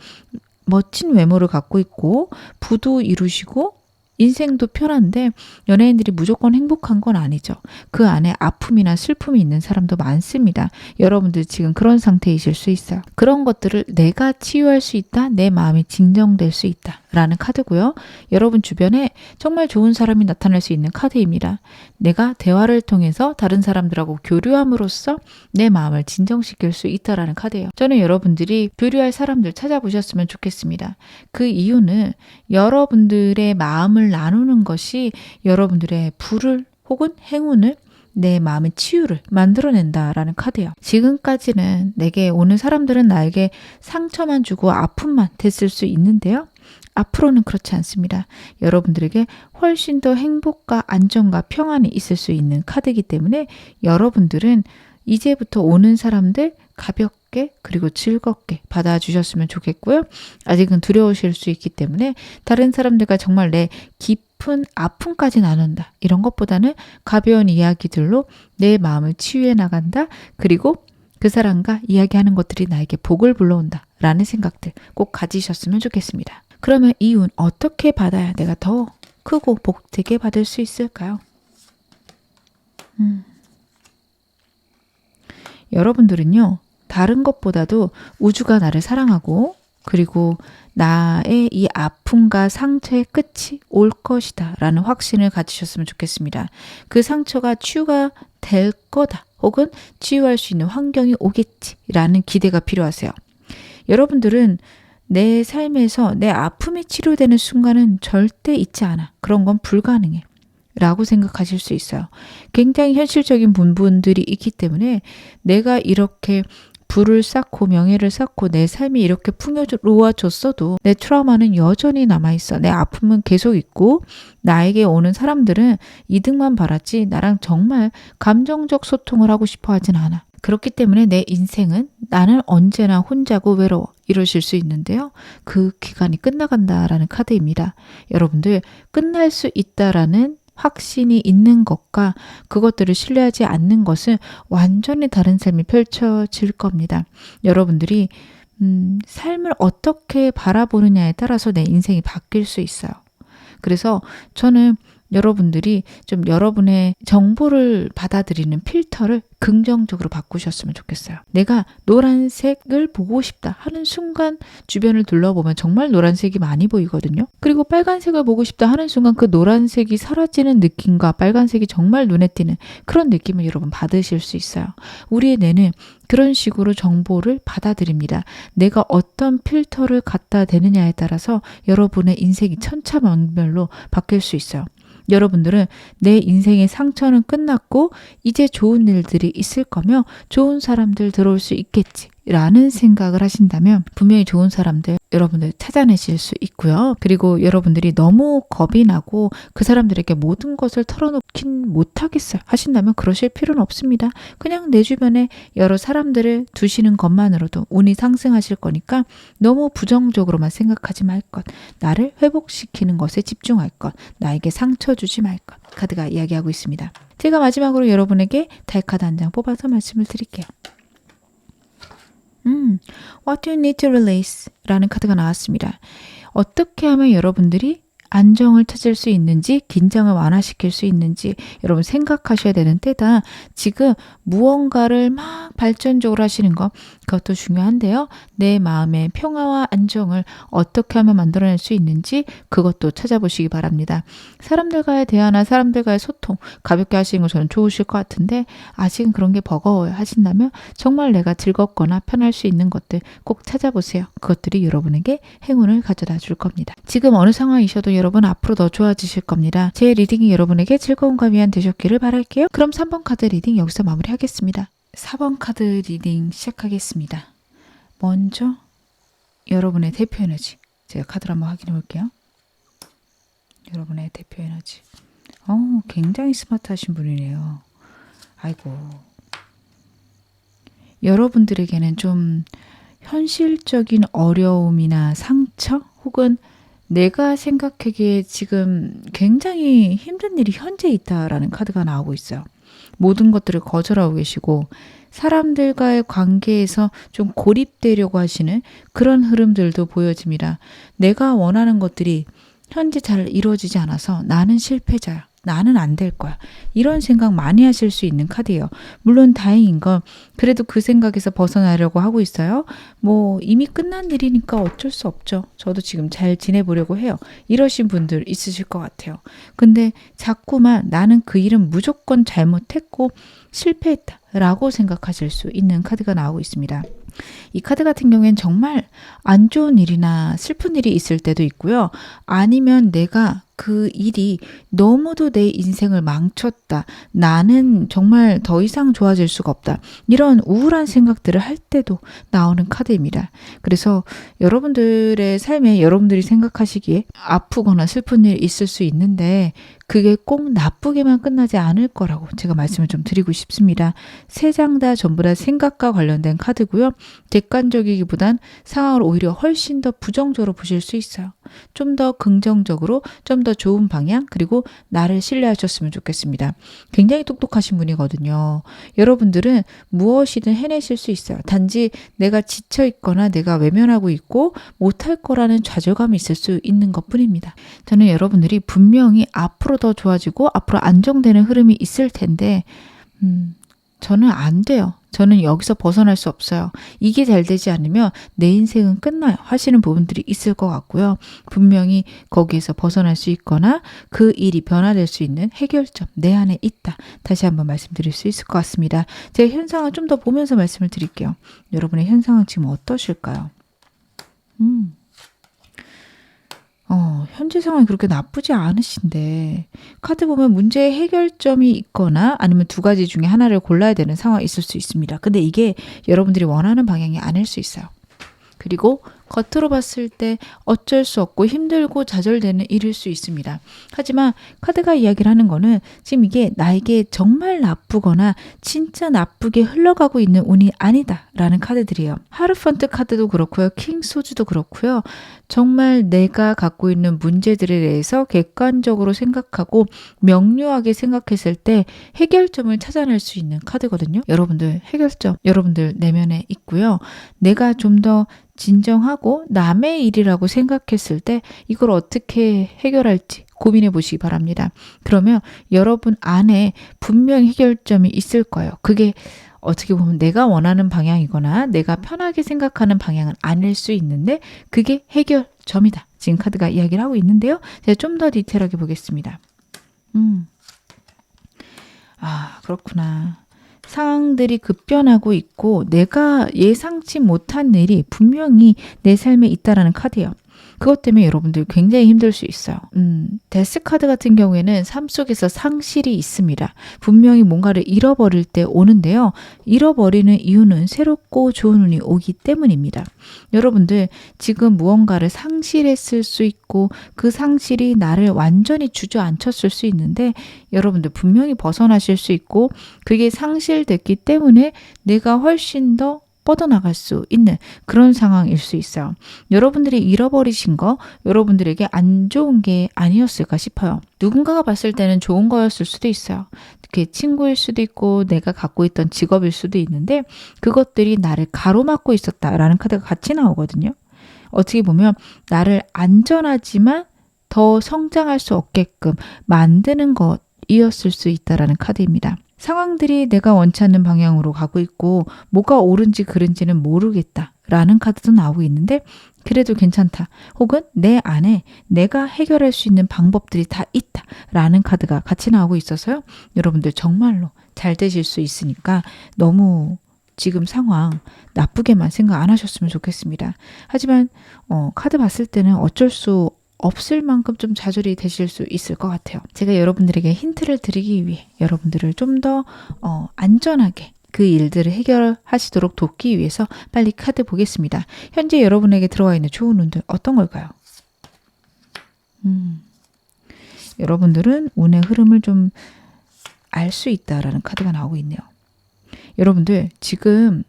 멋진 외모를 갖고 있고 부도 이루시고 인생도 편한데 연예인들이 무조건 행복한 건 아니죠. 그 안에 아픔이나 슬픔이 있는 사람도 많습니다. 여러분들 지금 그런 상태이실 수 있어요. 그런 것들을 내가 치유할 수 있다. 내 마음이 진정될 수 있다. 라는 카드고요. 여러분 주변에 정말 좋은 사람이 나타날 수 있는 카드입니다. 내가 대화를 통해서 다른 사람들하고 교류함으로써 내 마음을 진정시킬 수 있다라는 카드예요. 저는 여러분들이 교류할 사람들 찾아보셨으면 좋겠습니다. 그 이유는 여러분들의 마음을 나누는 것이 여러분들의 불을 혹은 행운을 내 마음의 치유를 만들어낸다라는 카드예요. 지금까지는 내게 오는 사람들은 나에게 상처만 주고 아픔만 됐을 수 있는데요. 앞으로는 그렇지 않습니다. 여러분들에게 훨씬 더 행복과 안정과 평안이 있을 수 있는 카드이기 때문에 여러분들은 이제부터 오는 사람들 가볍게 그리고 즐겁게 받아주셨으면 좋겠고요. 아직은 두려우실 수 있기 때문에 다른 사람들과 정말 내 깊은 아픔까지 나눈다. 이런 것보다는 가벼운 이야기들로 내 마음을 치유해 나간다. 그리고 그 사람과 이야기하는 것들이 나에게 복을 불러온다. 라는 생각들 꼭 가지셨으면 좋겠습니다. 그러면 이 운 어떻게 받아야 내가 더 크고 복되게 받을 수 있을까요? 여러분들은요. 다른 것보다도 우주가 나를 사랑하고 그리고 나의 이 아픔과 상처의 끝이 올 것이다 라는 확신을 가지셨으면 좋겠습니다. 그 상처가 치유가 될 거다 혹은 치유할 수 있는 환경이 오겠지 라는 기대가 필요하세요. 여러분들은 내 삶에서 내 아픔이 치료되는 순간은 절대 있지 않아. 그런 건 불가능해. 라고 생각하실 수 있어요. 굉장히 현실적인 부분들이 있기 때문에 내가 이렇게 부를 쌓고 명예를 쌓고 내 삶이 이렇게 풍요로워졌어도 내 트라우마는 여전히 남아있어. 내 아픔은 계속 있고 나에게 오는 사람들은 이득만 바라지 나랑 정말 감정적 소통을 하고 싶어 하진 않아. 그렇기 때문에 내 인생은 나는 언제나 혼자고 외로워 이러실 수 있는데요. 그 기간이 끝나간다라는 카드입니다. 여러분들 끝날 수 있다라는 확신이 있는 것과 그것들을 신뢰하지 않는 것은 완전히 다른 삶이 펼쳐질 겁니다. 여러분들이 삶을 어떻게 바라보느냐에 따라서 내 인생이 바뀔 수 있어요. 그래서 저는 여러분들이 좀 여러분의 정보를 받아들이는 필터를 긍정적으로 바꾸셨으면 좋겠어요. 내가 노란색을 보고 싶다 하는 순간 주변을 둘러보면 정말 노란색이 많이 보이거든요. 그리고 빨간색을 보고 싶다 하는 순간 그 노란색이 사라지는 느낌과 빨간색이 정말 눈에 띄는 그런 느낌을 여러분 받으실 수 있어요. 우리의 뇌는 그런 식으로 정보를 받아들입니다. 내가 어떤 필터를 갖다 대느냐에 따라서 여러분의 인생이 천차만별로 바뀔 수 있어요. 여러분들은 내 인생의 상처는 끝났고 이제 좋은 일들이 있을 거며 좋은 사람들 들어올 수 있겠지 라는 생각을 하신다면 분명히 좋은 사람들 여러분들 찾아내실 수 있고요. 그리고 여러분들이 너무 겁이 나고 그 사람들에게 모든 것을 털어놓긴 못하겠어요 하신다면 그러실 필요는 없습니다. 그냥 내 주변에 여러 사람들을 두시는 것만으로도 운이 상승하실 거니까 너무 부정적으로만 생각하지 말 것, 나를 회복시키는 것에 집중할 것, 나에게 상처 주지 말 것 카드가 이야기하고 있습니다. 제가 마지막으로 여러분에게 달카드 한 장 뽑아서 말씀을 드릴게요. What do you need to release? 라는 카드가 나왔습니다. 어떻게 하면 여러분들이 안정을 찾을 수 있는지 긴장을 완화시킬 수 있는지 여러분 생각하셔야 되는 때다. 지금 무언가를 막 발전적으로 하시는 것 그것도 중요한데요. 내 마음의 평화와 안정을 어떻게 하면 만들어낼 수 있는지 그것도 찾아보시기 바랍니다. 사람들과의 대화나 사람들과의 소통 가볍게 하시는 거 저는 좋으실 것 같은데 아직은 그런 게 버거워요 하신다면 정말 내가 즐겁거나 편할 수 있는 것들 꼭 찾아보세요. 그것들이 여러분에게 행운을 가져다 줄 겁니다. 지금 어느 상황이셔도 여러분 앞으로 더 좋아지실 겁니다. 제 리딩이 여러분에게 즐거움과 위안 되셨기를 바랄게요. 그럼 3번 카드 리딩 여기서 마무리하겠습니다. 4번 카드 리딩 시작하겠습니다. 먼저 여러분의 대표 에너지 제가 카드를 한번 확인해 볼게요. 여러분의 대표 에너지 굉장히 스마트하신 분이네요. 아이고 여러분들에게는 좀 현실적인 어려움이나 상처 혹은 내가 생각하기에 지금 굉장히 힘든 일이 현재 있다라는 카드가 나오고 있어요. 모든 것들을 거절하고 계시고 사람들과의 관계에서 좀 고립되려고 하시는 그런 흐름들도 보여집니다. 내가 원하는 것들이 현재 잘 이루어지지 않아서 나는 실패자야. 나는 안 될 거야. 이런 생각 많이 하실 수 있는 카드예요. 물론 다행인 건 그래도 그 생각에서 벗어나려고 하고 있어요. 뭐 이미 끝난 일이니까 어쩔 수 없죠. 저도 지금 잘 지내보려고 해요. 이러신 분들 있으실 것 같아요. 근데 자꾸만 나는 그 일은 무조건 잘못했고 실패했다 라고 생각하실 수 있는 카드가 나오고 있습니다. 이 카드 같은 경우에는 정말 안 좋은 일이나 슬픈 일이 있을 때도 있고요. 아니면 내가 그 일이 너무도 내 인생을 망쳤다. 나는 정말 더 이상 좋아질 수가 없다. 이런 우울한 생각들을 할 때도 나오는 카드입니다. 그래서 여러분들의 삶에 여러분들이 생각하시기에 아프거나 슬픈 일이 있을 수 있는데 그게 꼭 나쁘게만 끝나지 않을 거라고 제가 말씀을 좀 드리고 싶습니다. 세 장 다 전부 다 생각과 관련된 카드고요. 객관적이기보단 상황을 오히려 훨씬 더 부정적으로 보실 수 있어요. 좀 더 긍정적으로 좀 더 좋은 방향 그리고 나를 신뢰하셨으면 좋겠습니다. 굉장히 똑똑하신 분이거든요. 여러분들은 무엇이든 해내실 수 있어요. 단지 내가 지쳐 있거나 내가 외면하고 있고 못할 거라는 좌절감이 있을 수 있는 것뿐입니다. 저는 여러분들이 분명히 앞으로 더 좋아지고 앞으로 안정되는 흐름이 있을 텐데 저는 안 돼요. 저는 여기서 벗어날 수 없어요. 이게 잘 되지 않으면 내 인생은 끝나요. 하시는 부분들이 있을 것 같고요. 분명히 거기에서 벗어날 수 있거나 그 일이 변화될 수 있는 해결점 내 안에 있다. 다시 한번 말씀드릴 수 있을 것 같습니다. 제가 현상을 좀 더 보면서 말씀을 드릴게요. 여러분의 현상은 지금 어떠실까요? 현재 상황이 그렇게 나쁘지 않으신데 카드 보면 문제의 해결점이 있거나 아니면 두 가지 중에 하나를 골라야 되는 상황이 있을 수 있습니다. 근데 이게 여러분들이 원하는 방향이 아닐 수 있어요. 그리고 겉으로 봤을 때 어쩔 수 없고 힘들고 좌절되는 일일 수 있습니다. 하지만 카드가 이야기를 하는 거는 지금 이게 나에게 정말 나쁘거나 진짜 나쁘게 흘러가고 있는 운이 아니다 라는 카드들이에요. 하르펀트 카드도 그렇고요. 킹 소주도 그렇고요. 정말 내가 갖고 있는 문제들에 대해서 객관적으로 생각하고 명료하게 생각했을 때 해결점을 찾아낼 수 있는 카드거든요. 여러분들 해결점 여러분들 내면에 있고요. 내가 좀 더 진정하고 남의 일이라고 생각했을 때 이걸 어떻게 해결할지 고민해 보시기 바랍니다. 그러면 여러분 안에 분명히 해결점이 있을 거예요. 그게 어떻게 보면 내가 원하는 방향이거나 내가 편하게 생각하는 방향은 아닐 수 있는데 그게 해결점이다. 지금 카드가 이야기를 하고 있는데요. 제가 좀 더 디테일하게 보겠습니다. 그렇구나. 상황들이 급변하고 있고 내가 예상치 못한 일이 분명히 내 삶에 있다라는 카드예요. 그것 때문에 여러분들 굉장히 힘들 수 있어요. 데스 카드 같은 경우에는 삶 속에서 상실이 있습니다. 분명히 뭔가를 잃어버릴 때 오는데요. 잃어버리는 이유는 새롭고 좋은 운이 오기 때문입니다. 여러분들 지금 무언가를 상실했을 수 있고 그 상실이 나를 완전히 주저앉혔을 수 있는데 여러분들 분명히 벗어나실 수 있고 그게 상실됐기 때문에 내가 훨씬 더 뻗어나갈 수 있는 그런 상황일 수 있어요. 여러분들이 잃어버리신 거 여러분들에게 안 좋은 게 아니었을까 싶어요. 누군가가 봤을 때는 좋은 거였을 수도 있어요. 그게 친구일 수도 있고 내가 갖고 있던 직업일 수도 있는데 그것들이 나를 가로막고 있었다라는 카드가 같이 나오거든요. 어떻게 보면 나를 안전하지만 더 성장할 수 없게끔 만드는 것이었을 수 있다라는 카드입니다. 상황들이 내가 원치 않는 방향으로 가고 있고 뭐가 옳은지 그른지는 모르겠다라는 카드도 나오고 있는데 그래도 괜찮다. 혹은 내 안에 내가 해결할 수 있는 방법들이 다 있다라는 카드가 같이 나오고 있어서요. 여러분들 정말로 잘 되실 수 있으니까 너무 지금 상황 나쁘게만 생각 안 하셨으면 좋겠습니다. 하지만 카드 봤을 때는 어쩔 수 없을 만큼 좀 좌절이 되실 수 있을 것 같아요. 제가 여러분들에게 힌트를 드리기 위해 여러분들을 좀 더 안전하게 그 일들을 해결하시도록 돕기 위해서 빨리 카드 보겠습니다. 현재 여러분에게 들어와 있는 좋은 운들 어떤 걸까요? 여러분들은 운의 흐름을 좀 알 수 있다라는 카드가 나오고 있네요. 여러분들 지금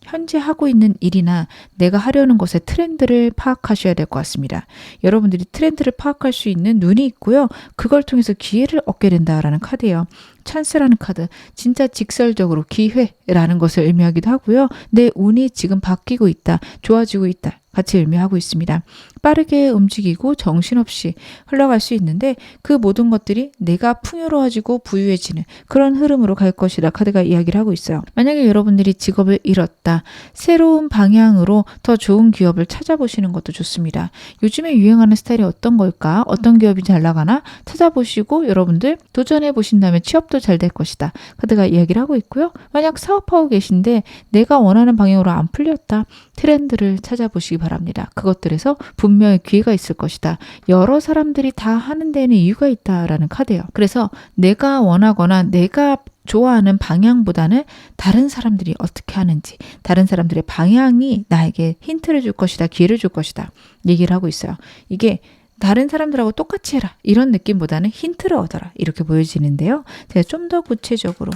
현재 하고 있는 일이나 내가 하려는 것의 트렌드를 파악하셔야 될 것 같습니다. 여러분들이 트렌드를 파악할 수 있는 눈이 있고요. 그걸 통해서 기회를 얻게 된다라는 카드예요. 찬스라는 카드, 진짜 직설적으로 기회라는 것을 의미하기도 하고요. 내 운이 지금 바뀌고 있다, 좋아지고 있다 같이 의미하고 있습니다. 빠르게 움직이고 정신없이 흘러갈 수 있는데 그 모든 것들이 내가 풍요로워지고 부유해지는 그런 흐름으로 갈 것이다 카드가 이야기를 하고 있어요. 만약에 여러분들이 직업을 잃었다, 새로운 방향으로 더 좋은 기업을 찾아보시는 것도 좋습니다. 요즘에 유행하는 스타일이 어떤 걸까? 어떤 기업이 잘 나가나? 찾아보시고 여러분들 도전해 보신다면 취업도 잘 될 것이다 카드가 이야기를 하고 있고요. 만약 사업하고 계신데 내가 원하는 방향으로 안 풀렸다, 트렌드를 찾아보시기 바랍니다. 그것들에서 분명히 기회가 있을 것이다. 여러 사람들이 다 하는 데에는 이유가 있다라는 카드예요. 그래서 내가 원하거나 내가 좋아하는 방향보다는 다른 사람들이 어떻게 하는지, 다른 사람들의 방향이 나에게 힌트를 줄 것이다, 기회를 줄 것이다 얘기를 하고 있어요. 이게 다른 사람들하고 똑같이 해라 이런 느낌보다는 힌트를 얻어라 이렇게 보여지는데요. 제가 좀 더 구체적으로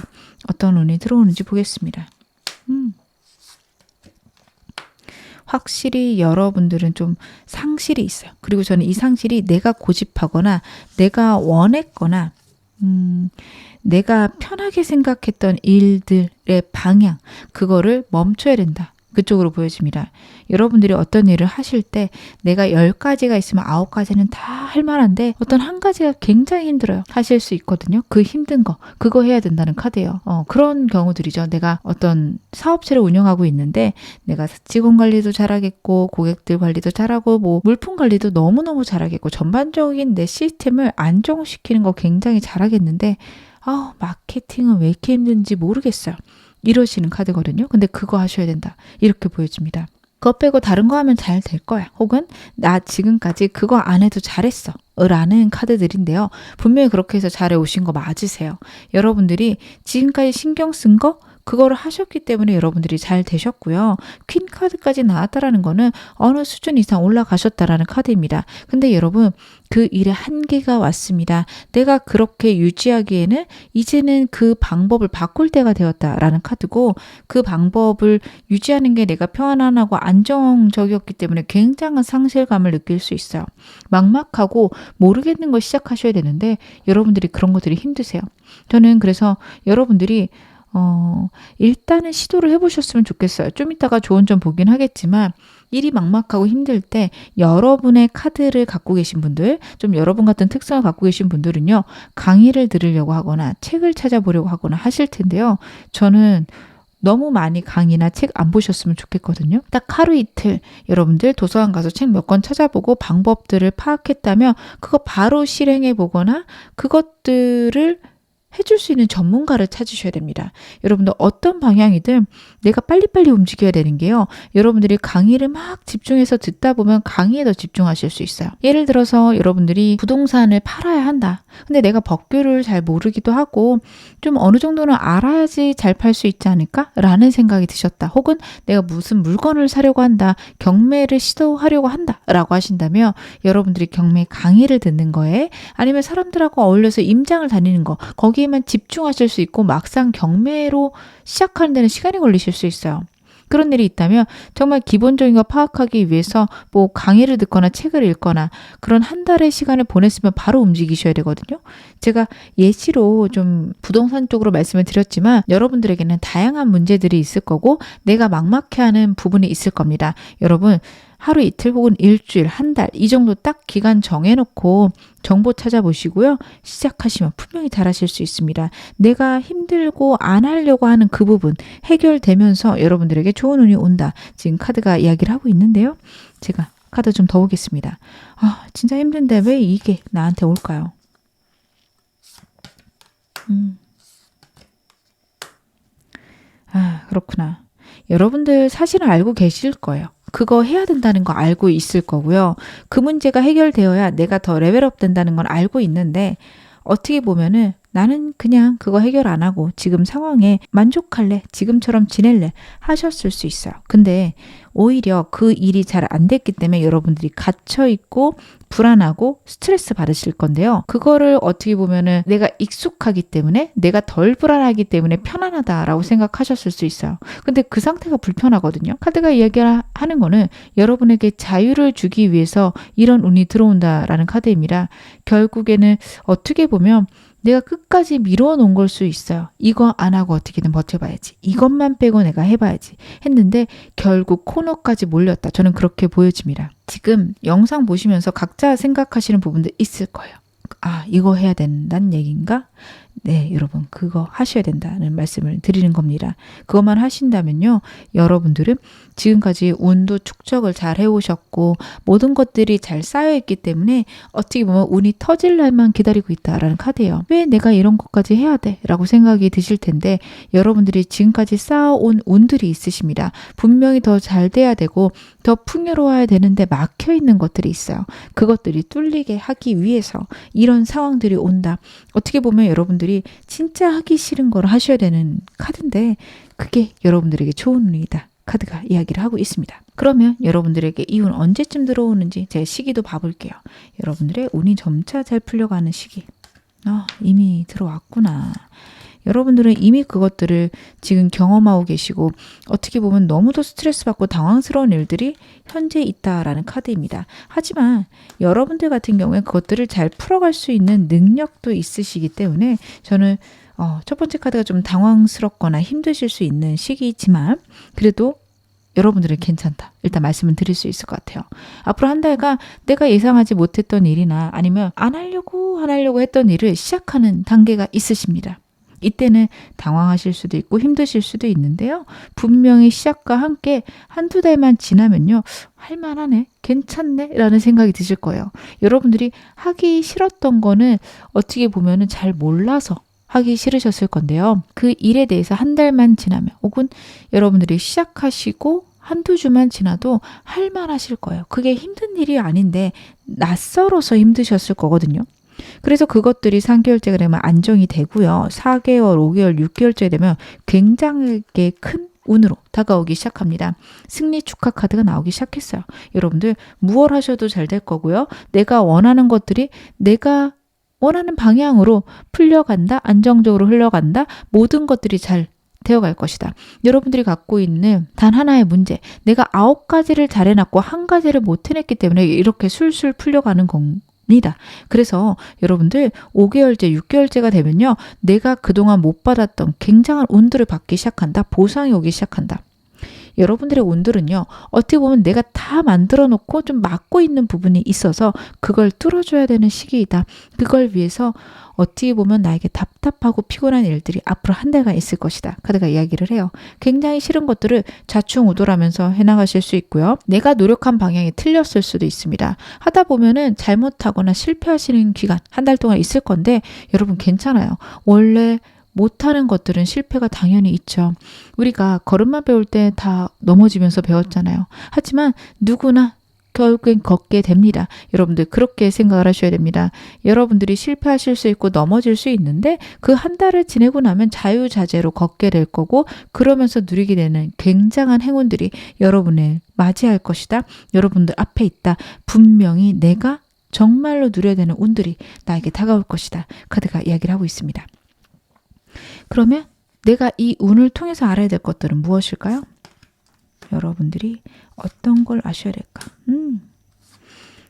어떤 운이 들어오는지 보겠습니다. 확실히 여러분들은 좀 상실이 있어요. 그리고 저는 이 상실이 내가 고집하거나 내가 원했거나 내가 편하게 생각했던 일들의 방향, 그거를 멈춰야 된다. 그쪽으로 보여집니다. 여러분들이 어떤 일을 하실 때 내가 10가지가 있으면 9가지는 다 할 만한데 어떤 한 가지가 굉장히 힘들어요. 하실 수 있거든요. 그 힘든 거, 그거 해야 된다는 카드예요. 그런 경우들이죠. 내가 어떤 사업체를 운영하고 있는데 내가 직원 관리도 잘하겠고 고객들 관리도 잘하고 뭐 물품 관리도 너무너무 잘하겠고 전반적인 내 시스템을 안정시키는 거 굉장히 잘하겠는데 마케팅은 왜 이렇게 힘든지 모르겠어요. 이러시는 카드거든요. 근데 그거 하셔야 된다. 이렇게 보여집니다. 그거 빼고 다른 거 하면 잘 될 거야. 혹은 나 지금까지 그거 안 해도 잘했어. 라는 카드들인데요. 분명히 그렇게 해서 잘해 오신 거 맞으세요. 여러분들이 지금까지 신경 쓴 거 그거를 하셨기 때문에 여러분들이 잘 되셨고요. 퀸 카드까지 나왔다라는 거는 어느 수준 이상 올라가셨다라는 카드입니다. 근데 여러분 그 일의 한계가 왔습니다. 내가 그렇게 유지하기에는 이제는 그 방법을 바꿀 때가 되었다라는 카드고, 그 방법을 유지하는 게 내가 편안하고 안정적이었기 때문에 굉장한 상실감을 느낄 수 있어요. 막막하고 모르겠는 걸 시작하셔야 되는데 여러분들이 그런 것들이 힘드세요. 저는 그래서 여러분들이 일단은 시도를 해보셨으면 좋겠어요. 좀 이따가 좋은 점 보긴 하겠지만 일이 막막하고 힘들 때 여러분의 카드를 갖고 계신 분들, 좀 여러분 같은 특성을 갖고 계신 분들은요, 강의를 들으려고 하거나 책을 찾아보려고 하거나 하실 텐데요. 저는 너무 많이 강의나 책 안 보셨으면 좋겠거든요. 딱 하루 이틀 여러분들 도서관 가서 책 몇 권 찾아보고 방법들을 파악했다면 그거 바로 실행해 보거나 그것들을 해줄 수 있는 전문가를 찾으셔야 됩니다. 여러분들 어떤 방향이든 내가 빨리빨리 움직여야 되는 게요. 여러분들이 강의를 막 집중해서 듣다 보면 강의에 더 집중하실 수 있어요. 예를 들어서 여러분들이 부동산을 팔아야 한다. 근데 내가 법규를 잘 모르기도 하고 좀 어느 정도는 알아야지 잘 팔 수 있지 않을까? 라는 생각이 드셨다. 혹은 내가 무슨 물건을 사려고 한다. 경매를 시도하려고 한다. 라고 하신다면 여러분들이 경매 강의를 듣는 거에, 아니면 사람들하고 어울려서 임장을 다니는 거, 거기에만 집중하실 수 있고 막상 경매로 시작하는 데는 시간이 걸리실 수 있어요. 그런 일이 있다면 정말 기본적인 거 파악하기 위해서 뭐 강의를 듣거나 책을 읽거나 그런 한 달의 시간을 보냈으면 바로 움직이셔야 되거든요. 제가 예시로 좀 부동산 쪽으로 말씀을 드렸지만 여러분들에게는 다양한 문제들이 있을 거고 내가 막막해하는 부분이 있을 겁니다. 여러분 하루 이틀 혹은 일주일, 한 달 이 정도 딱 기간 정해놓고 정보 찾아보시고요. 시작하시면 분명히 잘하실 수 있습니다. 내가 힘들고 안 하려고 하는 그 부분 해결되면서 여러분들에게 좋은 운이 온다. 지금 카드가 이야기를 하고 있는데요. 제가 카드 좀 더 보겠습니다. 진짜 힘든데 왜 이게 나한테 올까요? 그렇구나. 여러분들 사실은 알고 계실 거예요. 그거 해야 된다는 거 알고 있을 거고요. 그 문제가 해결되어야 내가 더 레벨업 된다는 건 알고 있는데 어떻게 보면은 나는 그냥 그거 해결 안 하고 지금 상황에 만족할래, 지금처럼 지낼래 하셨을 수 있어요. 근데 오히려 그 일이 잘 안 됐기 때문에 여러분들이 갇혀있고 불안하고 스트레스 받으실 건데요. 그거를 어떻게 보면은 내가 익숙하기 때문에, 내가 덜 불안하기 때문에 편안하다라고 생각하셨을 수 있어요. 근데 그 상태가 불편하거든요. 카드가 이야기하는 거는 여러분에게 자유를 주기 위해서 이런 운이 들어온다라는 카드입니다. 결국에는 어떻게 보면 내가 끝까지 미뤄놓은 걸 수 있어요. 이거 안 하고 어떻게든 버텨봐야지. 이것만 빼고 내가 해봐야지. 했는데 결국 코너까지 몰렸다. 저는 그렇게 보여집니다. 지금 영상 보시면서 각자 생각하시는 부분들 있을 거예요. 아, 이거 해야 된다는 얘기인가? 네, 여러분 그거 하셔야 된다는 말씀을 드리는 겁니다. 그것만 하신다면요, 여러분들은 지금까지 운도 축적을 잘 해오셨고 모든 것들이 잘 쌓여있기 때문에 어떻게 보면 운이 터질 날만 기다리고 있다라는 카드예요. 왜 내가 이런 것까지 해야 돼? 라고 생각이 드실 텐데, 여러분들이 지금까지 쌓아온 운들이 있으십니다. 분명히 더 잘 돼야 되고 더 풍요로워야 되는데 막혀있는 것들이 있어요. 그것들이 뚫리게 하기 위해서 이런 상황들이 온다. 어떻게 보면 여러분들이 진짜 하기 싫은 걸 하셔야 되는 카드인데 그게 여러분들에게 좋은 운이다. 카드가 이야기를 하고 있습니다. 그러면 여러분들에게 이 운 언제쯤 들어오는지 제가 시기도 봐볼게요. 여러분들의 운이 점차 잘 풀려가는 시기. 이미 들어왔구나. 여러분들은 이미 그것들을 지금 경험하고 계시고 어떻게 보면 너무도 스트레스 받고 당황스러운 일들이 현재 있다라는 카드입니다. 하지만 여러분들 같은 경우에 그것들을 잘 풀어갈 수 있는 능력도 있으시기 때문에 저는 첫 번째 카드가 좀 당황스럽거나 힘드실 수 있는 시기이지만 그래도 여러분들은 괜찮다. 일단 말씀을 드릴 수 있을 것 같아요. 앞으로 한 달간 내가 예상하지 못했던 일이나 아니면 안 하려고 했던 일을 시작하는 단계가 있으십니다. 이때는 당황하실 수도 있고 힘드실 수도 있는데요. 분명히 시작과 함께 한두 달만 지나면요. 할만하네, 괜찮네 라는 생각이 드실 거예요. 여러분들이 하기 싫었던 거는 어떻게 보면은 잘 몰라서 하기 싫으셨을 건데요. 그 일에 대해서 한 달만 지나면 혹은 여러분들이 시작하시고 한두 주만 지나도 할만하실 거예요. 그게 힘든 일이 아닌데 낯설어서 힘드셨을 거거든요. 그래서 그것들이 3개월째가 되면 안정이 되고요. 4개월, 5개월, 6개월째 되면 굉장하게 큰 운으로 다가오기 시작합니다. 승리 축하 카드가 나오기 시작했어요. 여러분들 무얼 하셔도 잘 될 거고요. 내가 원하는 것들이 내가 원하는 방향으로 풀려간다. 안정적으로 흘러간다. 모든 것들이 잘 되어갈 것이다. 여러분들이 갖고 있는 단 하나의 문제, 내가 9가지를 잘 해놨고 한 가지를 못 해냈기 때문에 이렇게 술술 풀려가는 겁니다. 그래서 여러분들 5개월째, 6개월째가 되면요. 내가 그동안 못 받았던 굉장한 운들을 받기 시작한다. 보상이 오기 시작한다. 여러분들의 운들은요. 어떻게 보면 내가 다 만들어 놓고 좀 막고 있는 부분이 있어서 그걸 뚫어줘야 되는 시기이다. 그걸 위해서 어떻게 보면 나에게 답답하고 피곤한 일들이 앞으로 한 달간 있을 것이다. 카드가 이야기를 해요. 굉장히 싫은 것들을 좌충우돌하면서 해나가실 수 있고요. 내가 노력한 방향이 틀렸을 수도 있습니다. 하다 보면은 잘못하거나 실패하시는 기간 한 달 동안 있을 건데 여러분 괜찮아요. 원래 못하는 것들은 실패가 당연히 있죠. 우리가 걸음마 배울 때 다 넘어지면서 배웠잖아요. 하지만 누구나 결국엔 걷게 됩니다. 여러분들 그렇게 생각을 하셔야 됩니다. 여러분들이 실패하실 수 있고 넘어질 수 있는데 그 한 달을 지내고 나면 자유자재로 걷게 될 거고 그러면서 누리게 되는 굉장한 행운들이 여러분을 맞이할 것이다. 여러분들 앞에 있다. 분명히 내가 정말로 누려야 되는 운들이 나에게 다가올 것이다. 카드가 이야기를 하고 있습니다. 그러면 내가 이 운을 통해서 알아야 될 것들은 무엇일까요? 여러분들이 어떤 걸 아셔야 될까?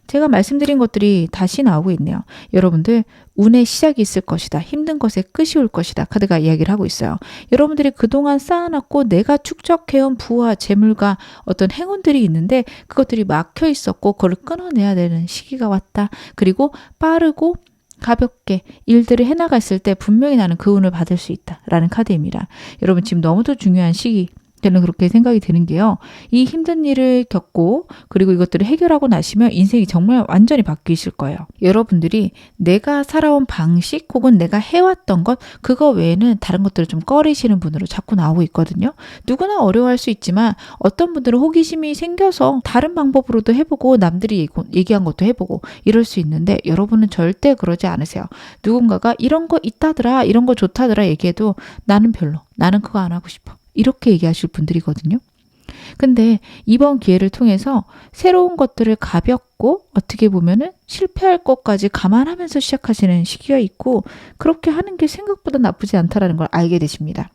제가 말씀드린 것들이 다시 나오고 있네요. 여러분들 운의 시작이 있을 것이다. 힘든 것의 끝이 올 것이다. 카드가 이야기를 하고 있어요. 여러분들이 그동안 쌓아놨고 내가 축적해온 부와 재물과 어떤 행운들이 있는데 그것들이 막혀 있었고 그걸 끊어내야 되는 시기가 왔다. 그리고 빠르고 가볍게 일들을 해나갔을 때 분명히 나는 그 운을 받을 수 있다라는 카드입니다. 여러분 지금 너무도 중요한 시기. 저는 그렇게 생각이 드는 게요. 이 힘든 일을 겪고 그리고 이것들을 해결하고 나시면 인생이 정말 완전히 바뀌실 거예요. 여러분들이 내가 살아온 방식 혹은 내가 해왔던 것 그거 외에는 다른 것들을 좀 꺼리시는 분으로 자꾸 나오고 있거든요. 누구나 어려워할 수 있지만 어떤 분들은 호기심이 생겨서 다른 방법으로도 해보고 남들이 얘기한 것도 해보고 이럴 수 있는데 여러분은 절대 그러지 않으세요. 누군가가 이런 거 있다더라 이런 거 좋다더라 얘기해도 나는 별로 나는 그거 안 하고 싶어. 이렇게 얘기하실 분들이거든요. 근데 이번 기회를 통해서 새로운 것들을 가볍고 어떻게 보면은 실패할 것까지 감안하면서 시작하시는 시기가 있고 그렇게 하는 게 생각보다 나쁘지 않다라는 걸 알게 되십니다.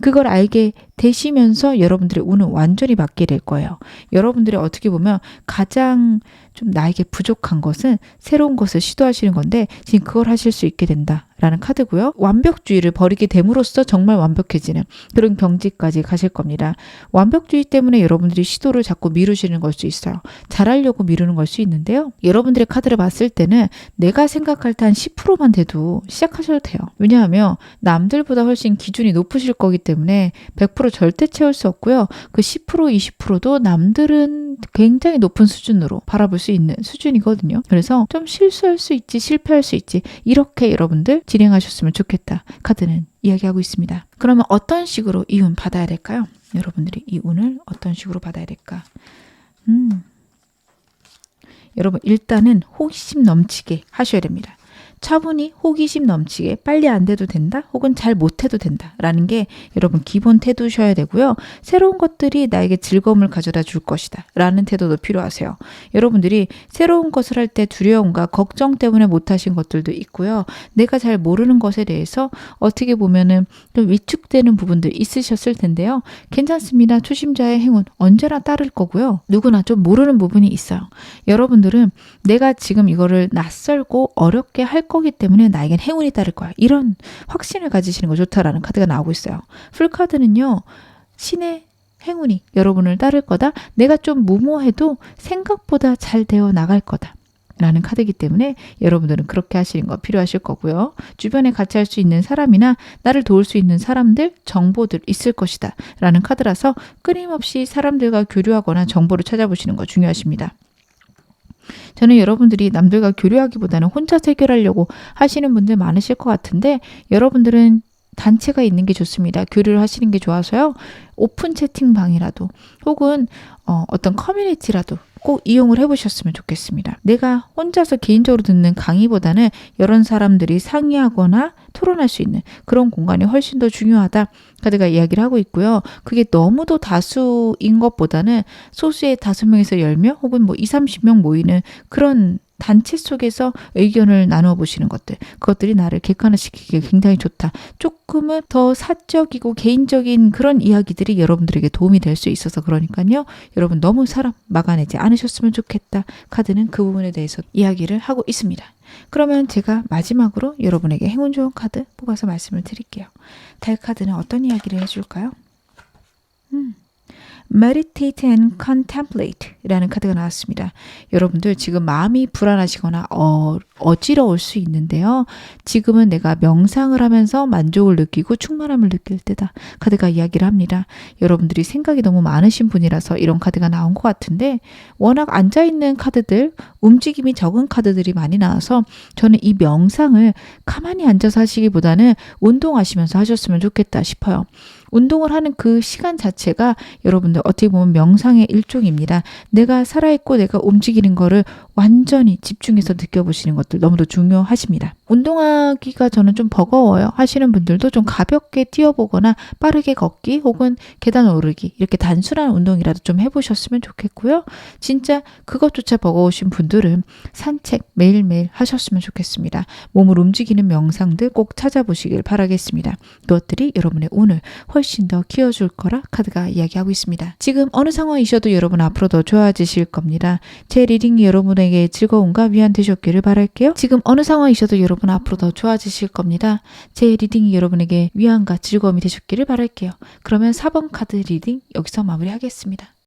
그걸 알게 되시면서 여러분들의 운은 완전히 바뀌게 될 거예요. 여러분들이 어떻게 보면 가장 좀 나에게 부족한 것은 새로운 것을 시도하시는 건데 지금 그걸 하실 수 있게 된다라는 카드고요. 완벽주의를 버리게 됨으로써 정말 완벽해지는 그런 경지까지 가실 겁니다. 완벽주의 때문에 여러분들이 시도를 자꾸 미루시는 걸 수 있어요. 잘하려고 미루는 걸 수 있는데요. 여러분들의 카드를 봤을 때는 내가 생각할 때 한 10%만 돼도 시작하셔도 돼요. 왜냐하면 남들보다 훨씬 기준이 높으실 거기 때문에 100% 절대 채울 수 없고요. 그 10%, 20%도 남들은 굉장히 높은 수준으로 바라볼 수 있는 수준이거든요. 그래서 좀 실수할 수 있지, 실패할 수 있지, 이렇게 여러분들 진행하셨으면 좋겠다. 카드는 이야기하고 있습니다. 그러면 어떤 식으로 이 운 받아야 될까요? 여러분들이 이 운을 어떤 식으로 받아야 될까? 여러분 일단은 호기심 넘치게 하셔야 됩니다. 차분히 호기심 넘치게 빨리 안 돼도 된다 혹은 잘 못해도 된다 라는 게 여러분 기본 태도셔야 되고요. 새로운 것들이 나에게 즐거움을 가져다 줄 것이다 라는 태도도 필요하세요. 여러분들이 새로운 것을 할 때 두려움과 걱정 때문에 못하신 것들도 있고요. 내가 잘 모르는 것에 대해서 어떻게 보면은 좀 위축되는 부분도 있으셨을 텐데요. 괜찮습니다. 초심자의 행운 언제나 따를 거고요. 누구나 좀 모르는 부분이 있어요. 여러분들은 내가 지금 이거를 낯설고 어렵게 할 거기 때문에 나에겐 행운이 따를 거야. 이런 확신을 가지시는 거 좋다라는 카드가 나오고 있어요. 풀카드는요. 신의 행운이 여러분을 따를 거다. 내가 좀 무모해도 생각보다 잘 되어 나갈 거다. 라는 카드이기 때문에 여러분들은 그렇게 하시는 거 필요하실 거고요. 주변에 같이 할 수 있는 사람이나 나를 도울 수 있는 사람들, 정보들 있을 것이다. 라는 카드라서 끊임없이 사람들과 교류하거나 정보를 찾아보시는 거 중요하십니다. 저는 여러분들이 남들과 교류하기보다는 혼자서 해결하려고 하시는 분들 많으실 것 같은데 여러분들은 단체가 있는 게 좋습니다. 교류를 하시는 게 좋아서요. 오픈 채팅방이라도 혹은 어떤 커뮤니티라도 꼭 이용을 해보셨으면 좋겠습니다. 내가 혼자서 개인적으로 듣는 강의보다는 여러 사람들이 상의하거나 토론할 수 있는 그런 공간이 훨씬 더 중요하다. 카드가 이야기를 하고 있고요. 그게 너무도 다수인 것보다는 소수의 5명에서 10명 혹은 뭐 20, 30명 모이는 그런 단체 속에서 의견을 나누어 보시는 것들, 그것들이 나를 객관화시키기에 굉장히 좋다. 조금은 더 사적이고 개인적인 그런 이야기들이 여러분들에게 도움이 될 수 있어서 그러니까요. 여러분 너무 사람 막아내지 않으셨으면 좋겠다. 카드는 그 부분에 대해서 이야기를 하고 있습니다. 그러면 제가 마지막으로 여러분에게 행운 좋은 카드 뽑아서 말씀을 드릴게요. 달 카드는 어떤 이야기를 해줄까요? Meditate and Contemplate 라는 카드가 나왔습니다. 여러분들 지금 마음이 불안하시거나 어지러울 수 있는데요. 지금은 내가 명상을 하면서 만족을 느끼고 충만함을 느낄 때다. 카드가 이야기를 합니다. 여러분들이 생각이 너무 많으신 분이라서 이런 카드가 나온 것 같은데 워낙 앉아있는 카드들, 움직임이 적은 카드들이 많이 나와서 저는 이 명상을 가만히 앉아서 하시기보다는 운동하시면서 하셨으면 좋겠다 싶어요. 운동을 하는 그 시간 자체가 여러분들 어떻게 보면 명상의 일종입니다. 내가 살아있고 내가 움직이는 거를 완전히 집중해서 느껴보시는 것들 너무도 중요하십니다. 운동하기가 저는 좀 버거워요 하시는 분들도 좀 가볍게 뛰어보거나 빠르게 걷기 혹은 계단 오르기 이렇게 단순한 운동이라도 좀 해보셨으면 좋겠고요. 진짜 그것조차 버거우신 분들은 산책 매일매일 하셨으면 좋겠습니다. 몸을 움직이는 명상들 꼭 찾아보시길 바라겠습니다. 그것들이 여러분의 운을 훨씬 더 키워줄 거라 카드가 이야기하고 있습니다. 지금 어느 상황이셔도 여러분 앞으로 더 좋아지실 겁니다. 제 리딩이 여러분에게 즐거움과 위안 되셨기를 바랄게요. 지금 어느 상황이셔도 여러분 앞으로 더 좋아지실 겁니다. 제 리딩이 여러분에게 위안과 즐거움이 되셨기를 바랄게요. 그러면 4번 카드 리딩 여기서 마무리하겠습니다.